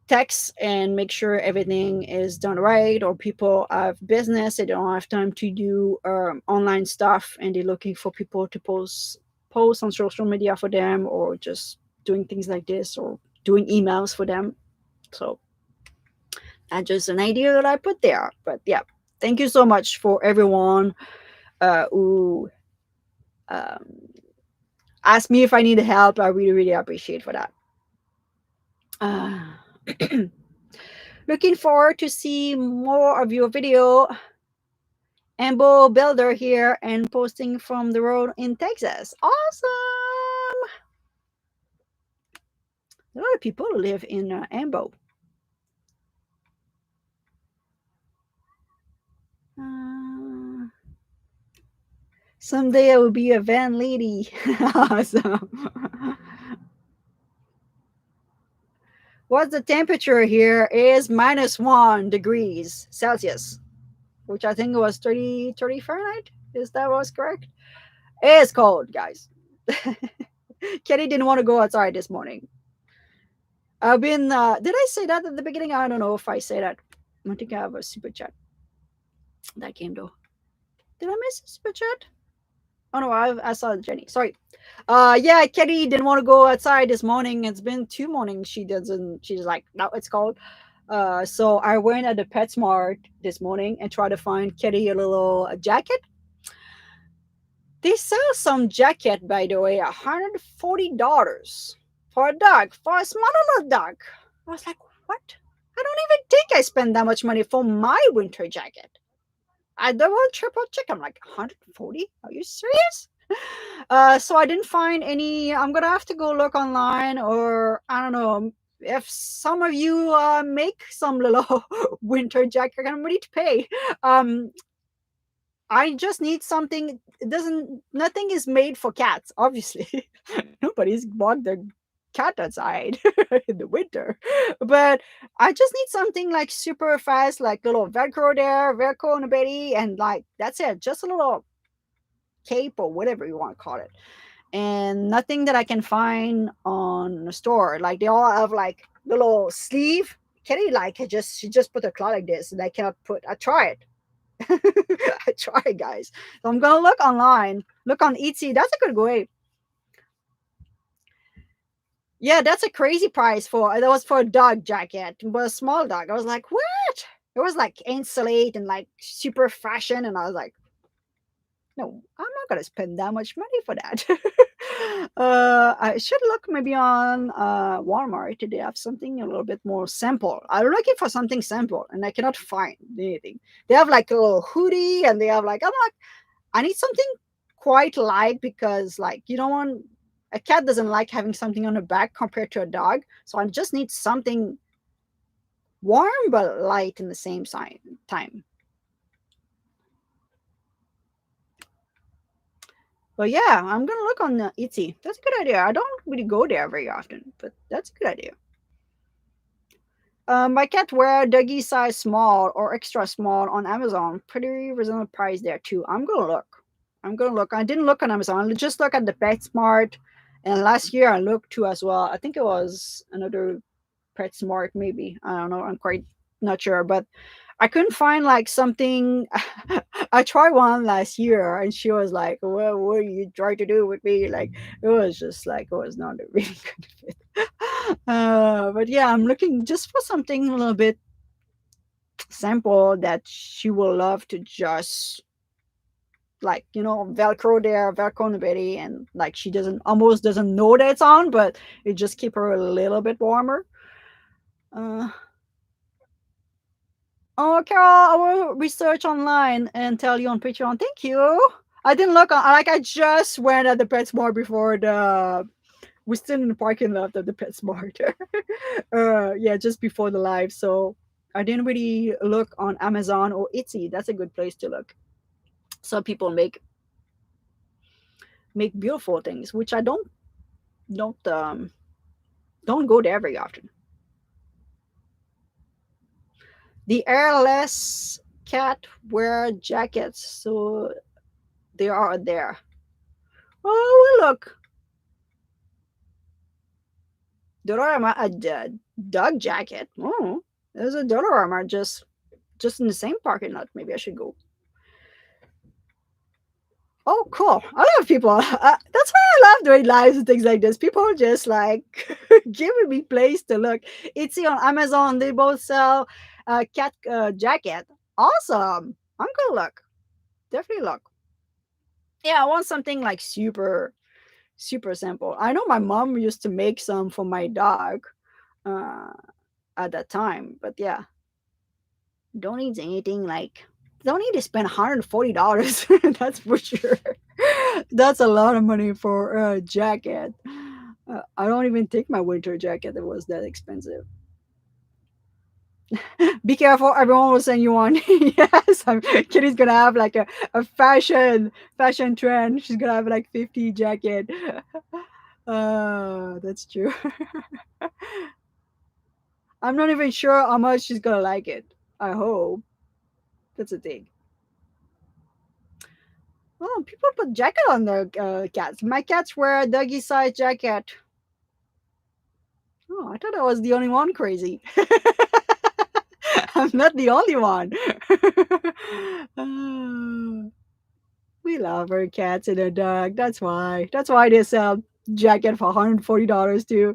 texts and make sure everything is done right, or people have business, they don't have time to do online stuff and they're looking for people to post on social media for them, or just doing things like this, or doing emails for them. So that's just an idea that I put there. But yeah, thank you so much for everyone who um, asked me if I need help. I really appreciate for that. Uh, looking forward to see more of your video. Ambo Builder here and posting from the road in Texas. Awesome! A lot of people live in Ambo. Uh, someday I will be a van lady. Awesome. What's the temperature here is -1 degrees Celsius, which I think was 30 Fahrenheit. Is that was correct? It's cold, guys. Kenny didn't want to go outside this morning. I've been, did I say that at the beginning? I don't know if I say that. I think I have a super chat that came though. Did I miss a super chat? Oh no, I saw Jenny. Sorry. Yeah, Kenny didn't want to go outside this morning. It's been 2 mornings. She's like, no, it's cold. So I went at the PetSmart this morning and tried to find Kitty a little jacket. They sell some jacket, by the way, $140 for a dog, for a small little dog. I was like, what? I don't even think I spend that much money for my winter jacket. I double triple check. I'm like, 140? Are you serious? So I didn't find any. I'm gonna have to go look online, or I don't know if some of you make some little winter jacket. I'm ready to pay. I just need something. It doesn't. Nothing is made for cats. Obviously, nobody's walked their cat outside in the winter. But I just need something like super fast, like little Velcro there, Velcro on the belly, and like that's it. Just a little. cape or whatever you want to call it, and nothing that I can find on the store. Like they all have like little sleeve. Kenny like she just put a claw like this, and I cannot put. I try it. I try it, guys. So I'm gonna look online. Look on Etsy. That's a good way. Yeah, that's a crazy price for that was for a dog jacket, but a small dog. I was like, what? It was like insulate and like super fashion, and I was like, no, I'm not gonna spend that much money for that. I should look maybe on Walmart. They have something a little bit more simple. I'm looking for something simple, and I cannot find anything. They have like a little hoodie, and they have like I'm like, I need something quite light because like you don't want a cat doesn't like having something on the back compared to a dog. So I just need something warm but light in the same time. But yeah, I'm gonna look on Etsy. That's a good idea. I don't really go there very often, but that's a good idea. My cat wear doggy size small or extra small on Amazon. Pretty reasonable price there too. I'm gonna look. I'm gonna look. I didn't look on Amazon. I just look at the PetSmart. And last year I looked too as well. I think it was another PetSmart, maybe. I don't know. I'm quite not sure, but I couldn't find like something. I tried one last year, and she was like, "Well, what are you trying to do with me?" Like it was just like it was not a really good fit. But yeah, I'm looking just for something a little bit simple that she will love to just like velcro there, velcro on the belly, and like she doesn't almost doesn't know that it's on, but it just keep her a little bit warmer. Uh, Oh, Carol, I will research online and tell you on Patreon. Thank you. I didn't look on, like, I just went at the PetSmart before we're still in the parking lot of the PetSmart. Yeah, just before the live. So I didn't really look on Amazon or Etsy. That's a good place to look. Some people make beautiful things, which I don't go there very often. The airless cat wear jackets, so they are there. Oh, well, look, Dollarama, dog jacket. Oh, there's a Dollarama just in the same parking lot. Maybe I should go. Oh, cool. A lot of people. That's why I love doing lives and things like this. People just like giving me place to look. It's on Amazon. They both sell cat jacket. Awesome. I'm gonna look. Definitely look. Yeah, I want something like super simple. I know my mom used to make some for my dog uh, at that time, but yeah, don't need anything like don't need to spend $140. That's for sure. That's a lot of money for a jacket. I don't even take my winter jacket. It was that expensive. Be careful, everyone will send you one. Yes, Kitty's gonna have like a fashion trend. She's gonna have like 50 jacket. That's true. I'm not even sure how much she's gonna like it. I hope. That's a thing. Oh, people put jacket on their cats. My cats wear a doggy size jacket. Oh, I thought I was the only one crazy. I'm not the only one. Uh, we love our cats and our dog. That's why. That's why they sell jacket for $140 too.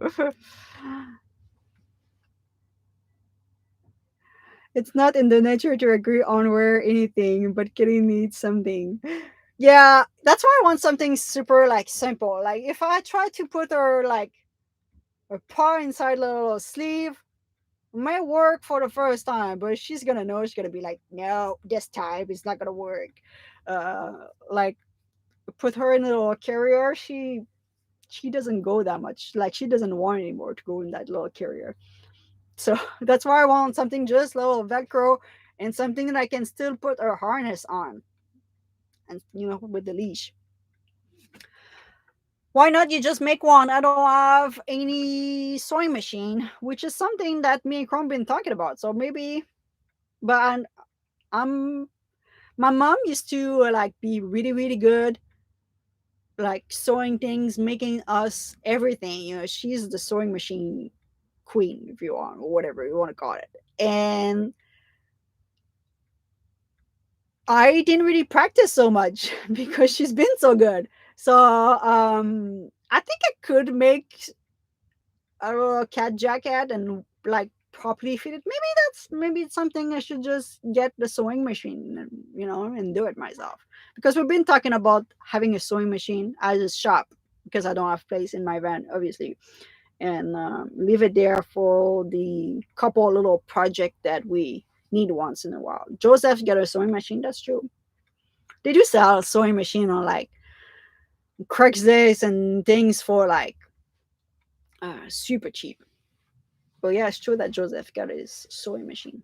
It's not in the nature to agree on wear anything, but Kitty needs something. Yeah, that's why I want something super like simple. Like if I try to put her like a paw inside a little sleeve, might work for the first time, but she's gonna know she's gonna be like, no, this time it's not gonna work. Like put her in a little carrier, she doesn't go that much. Like she doesn't want anymore to go in that little carrier. So that's why I want something just little Velcro and something that I can still put a harness on and with the leash. Why not you just make one? I don't have any sewing machine, which is something that me and Chrome been talking about. So maybe, but I'm my mom used to like be really really good like sewing things, making us everything. She's the sewing machine queen, if you want, or whatever you want to call it. And I didn't really practice so much because she's been so good. So I think I could make a little cat jacket and like properly fit it. Maybe it's something I should just get the sewing machine and and do it myself. Because we've been talking about having a sewing machine as a shop because I don't have place in my van, obviously, and leave it there for the couple little project that we need once in a while. Joseph got a sewing machine. That's true. They do sell a sewing machine on like Craigslist and things for like super cheap. But yeah, it's true that Joseph got his sewing machine.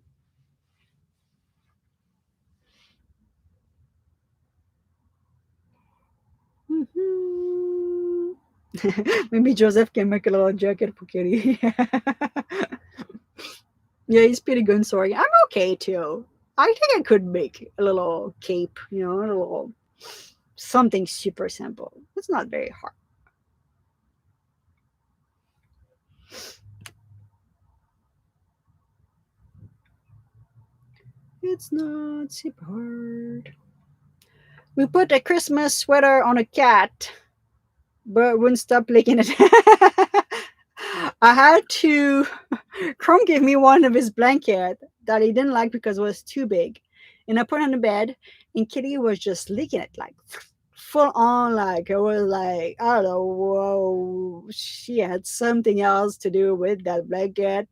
Mhm. Maybe Joseph can make a little jacket for Kitty. Yeah, he's pretty good in sewing. I'm okay too. I think I could make a little cape, a little something super simple. It's not very hard. It's not super hard. We put a Christmas sweater on a cat, but wouldn't stop licking it. I had to. Chrome gave me one of his blanket that he didn't like because it was too big, and I put it on the bed, and Kitty was just licking it like full on. Like it was like I don't know. Whoa, she had something else to do with that blanket,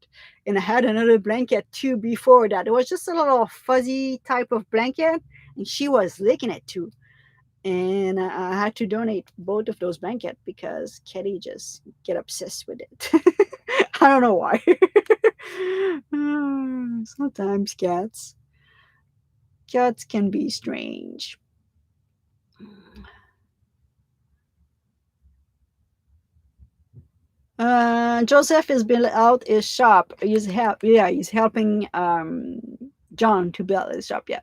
and I had another blanket too before that. It was just a little fuzzy type of blanket, and she was licking it too, and I had to donate both of those blankets because Kitty just get obsessed with it. I don't know why. Sometimes cats can be strange. Joseph is built out his shop. He's helping John to build his shop. Yeah.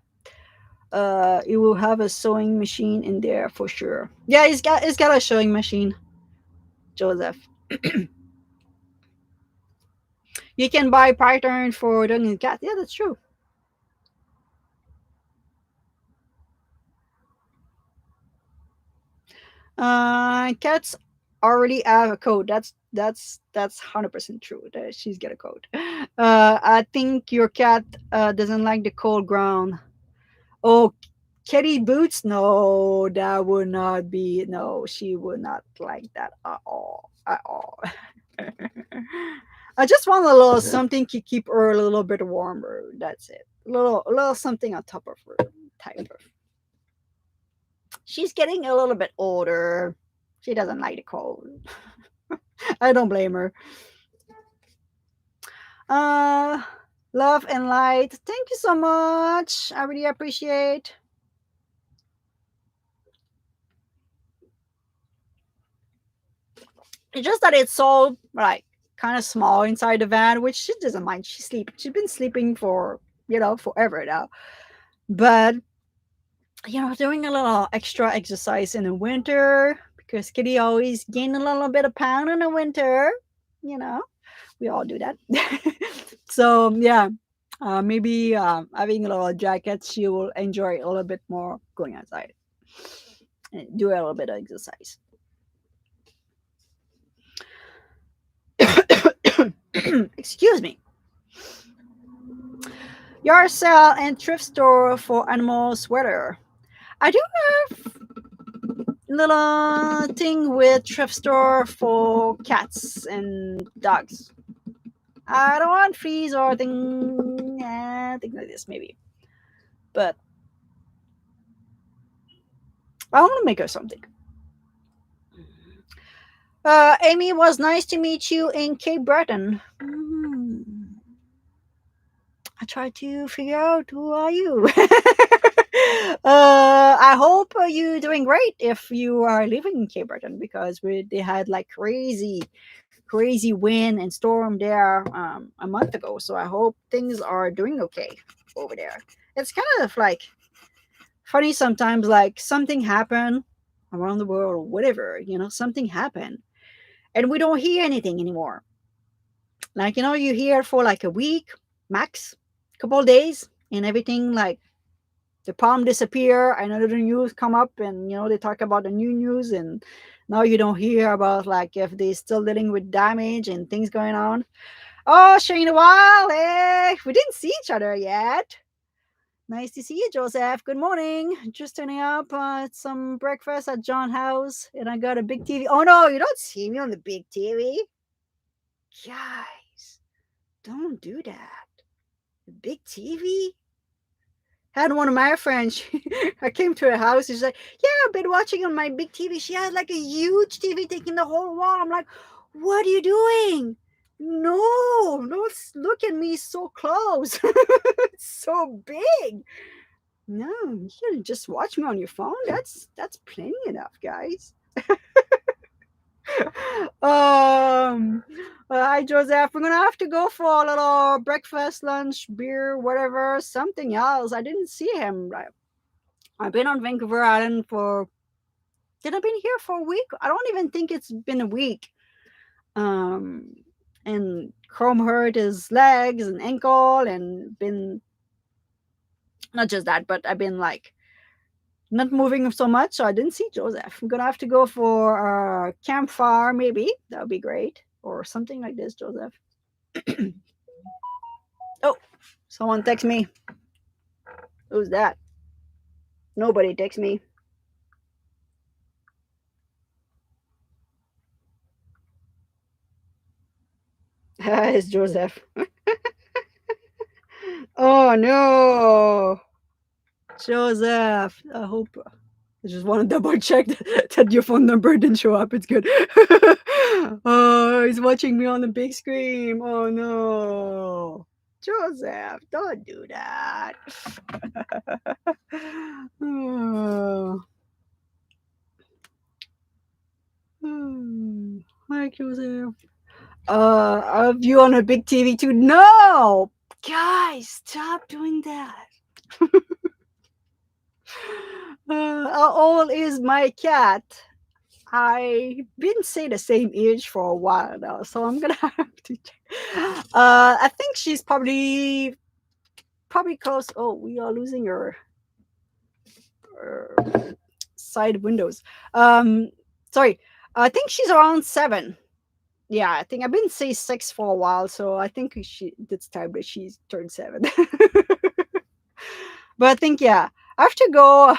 He will have a sewing machine in there for sure. Yeah, he's got a sewing machine, Joseph. You can buy pattern for dog and cat. Yeah, that's true. Cats already have a code. That's 100% true. That she's got a code. I think your cat doesn't like the cold ground. Oh, kitty boots? No, that would not be. No, she would not like that at all. At all. I just want a little something to keep her a little bit warmer. That's it. A little something on top of her type of. She's getting a little bit older. She doesn't like the cold. I don't blame her. Uh Love and light. Thank you so much. I really appreciate. It's just that it's so like kind of small inside the van, which she doesn't mind. She's been sleeping for forever now. But doing a little extra exercise in the winter because Kitty always gain a little bit of pound in the winter. You know, we all do that. So yeah, maybe having a little jacket, she will enjoy a little bit more going outside and do a little bit of exercise. Excuse me. Yard sale and thrift store for animal sweater. I do have little thing with thrift store for cats and dogs. I don't want fleas or things like this maybe, but I want to make her something. Amy, was nice to meet you in Cape Breton. I tried to figure out who are you. I hope you're doing great if you are living in Cape Breton because they had like crazy wind and storm there a month ago. So I hope things are doing okay over there. It's kind of like funny sometimes, like something happened around the world or whatever, something happened and we don't hear anything anymore. Like, you hear for like a week, max, couple of days, and everything like the palm disappear. Another news come up, and they talk about the new news, and now you don't hear about like if they still dealing with damage and things going on. Oh, Shane, a while. Hey, we didn't see each other yet. Nice to see you, Joseph. Good morning. Just turning up some breakfast at John House, and I got a big TV. Oh no, you don't see me on the big TV, guys. Don't do that. The big TV. Had one of my friends. I came to her house. She's like, "Yeah, I've been watching on my big TV." She has like a huge TV taking the whole wall. I'm like, "What are you doing? No, don't look at me so close. It's so big. No, you can just watch me on your phone. That's plenty enough, guys." um, Hi Joseph. We're gonna have to go for a little breakfast, lunch, beer, whatever, something else. I didn't see him. I've been on Vancouver Island for. Did I been here for a week? I don't even think it's been a week. Um, and Chrome hurt his legs and ankle, and been not just that, but I've been like not moving so much, so I didn't see Joseph. I'm gonna have to go for a campfire, maybe. That would be great, or something like this, Joseph. Oh, someone text me. Who's that? Nobody text me. It's Joseph. Oh no, Joseph. I hope. I just want to double check that your phone number didn't show up. It's good. Oh, he's watching me on the big screen. Oh no. Joseph, don't do that. Oh. Hmm. Hi, Joseph. Of you on a big TV too? No, guys, stop doing that. How old is my cat? I've been say the same age for a while now, so I'm gonna have to check. I think she's probably close. Oh, we are losing her side windows. Sorry, I think she's around 7. Yeah, I think I've been say 6 for a while, so I think it's time that she's turned 7. But I think, yeah, I have to go.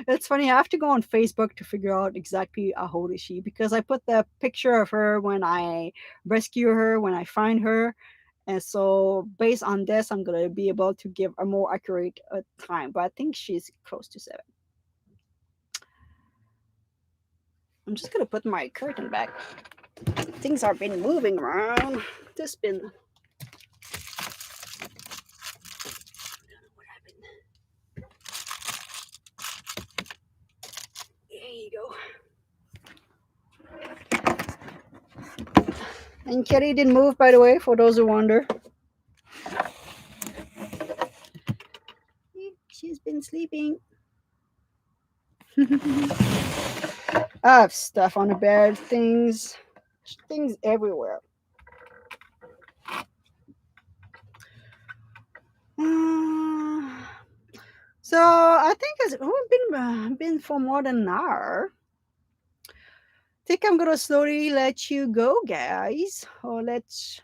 It's funny. I have to go on Facebook to figure out exactly how old is she, because I put the picture of her when I rescue her, when I find her, and so based on this, I'm gonna be able to give a more accurate time. But I think she's close to 7. I'm just gonna put my curtain back. Things have been moving around. This been what happened? There you go. And Kitty didn't move, by the way, for those who wonder. She's been sleeping. I have stuff on the bed, things everywhere. Uh, so I think it's been for more than an hour. I think I'm gonna slowly let you go, guys. Or let's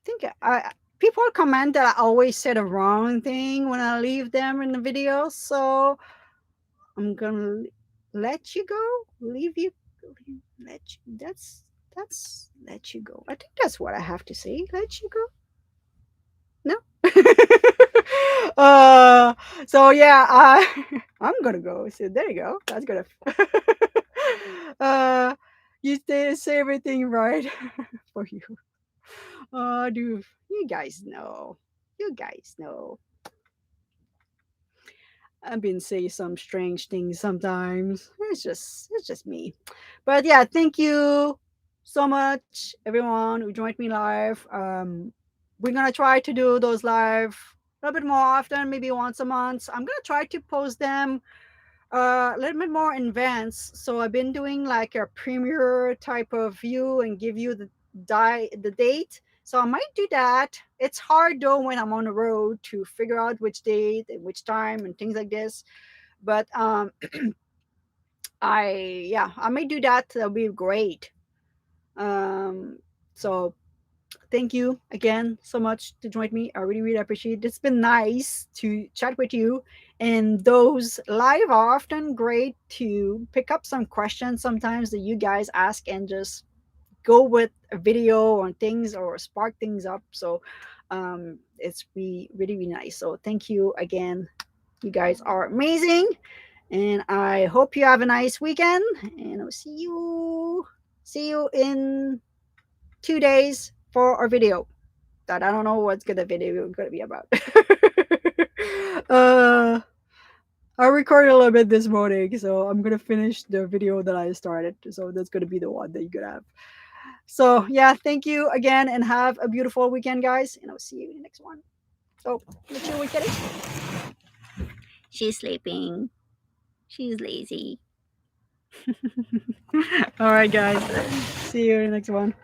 think. I People comment that I always say the wrong thing when I leave them in the video, so I'm gonna let you go, leave you, let you. That's let you go. I think that's what I have to say. Let you go. No. uh. So yeah, I'm gonna go. So there you go. That's gonna. uh, you say everything right for you. Oh, dude, you guys know. You guys know. I've been saying some strange things sometimes. It's just me. But yeah, thank you so much, everyone who joined me live. We're gonna try to do those live a little bit more often, maybe once a month. I'm gonna try to post them a little bit more advanced. So I've been doing like a premiere type of view and give you the date. So I might do that. It's hard though when I'm on the road to figure out which date and which time and things like this. But I may do that. That'll be great. Um, so thank you again so much to join me. I really, really appreciate it. It's been nice to chat with you. And those live are often great to pick up some questions sometimes that you guys ask and just go with a video on things or spark things up. So it's really, really nice. So thank you again. You guys are amazing. And I hope you have a nice weekend. And I'll see you in 2 days for our video that I don't know what's gonna video gonna be about. uh, I recorded a little bit this morning, so I'm gonna finish the video that I started. So that's gonna be the one that you're gonna have. So yeah, thank you again, and have a beautiful weekend, guys. And I'll see you in the next one. So, let's see what we She's sleeping. She's lazy. All right, guys. See you in the next one.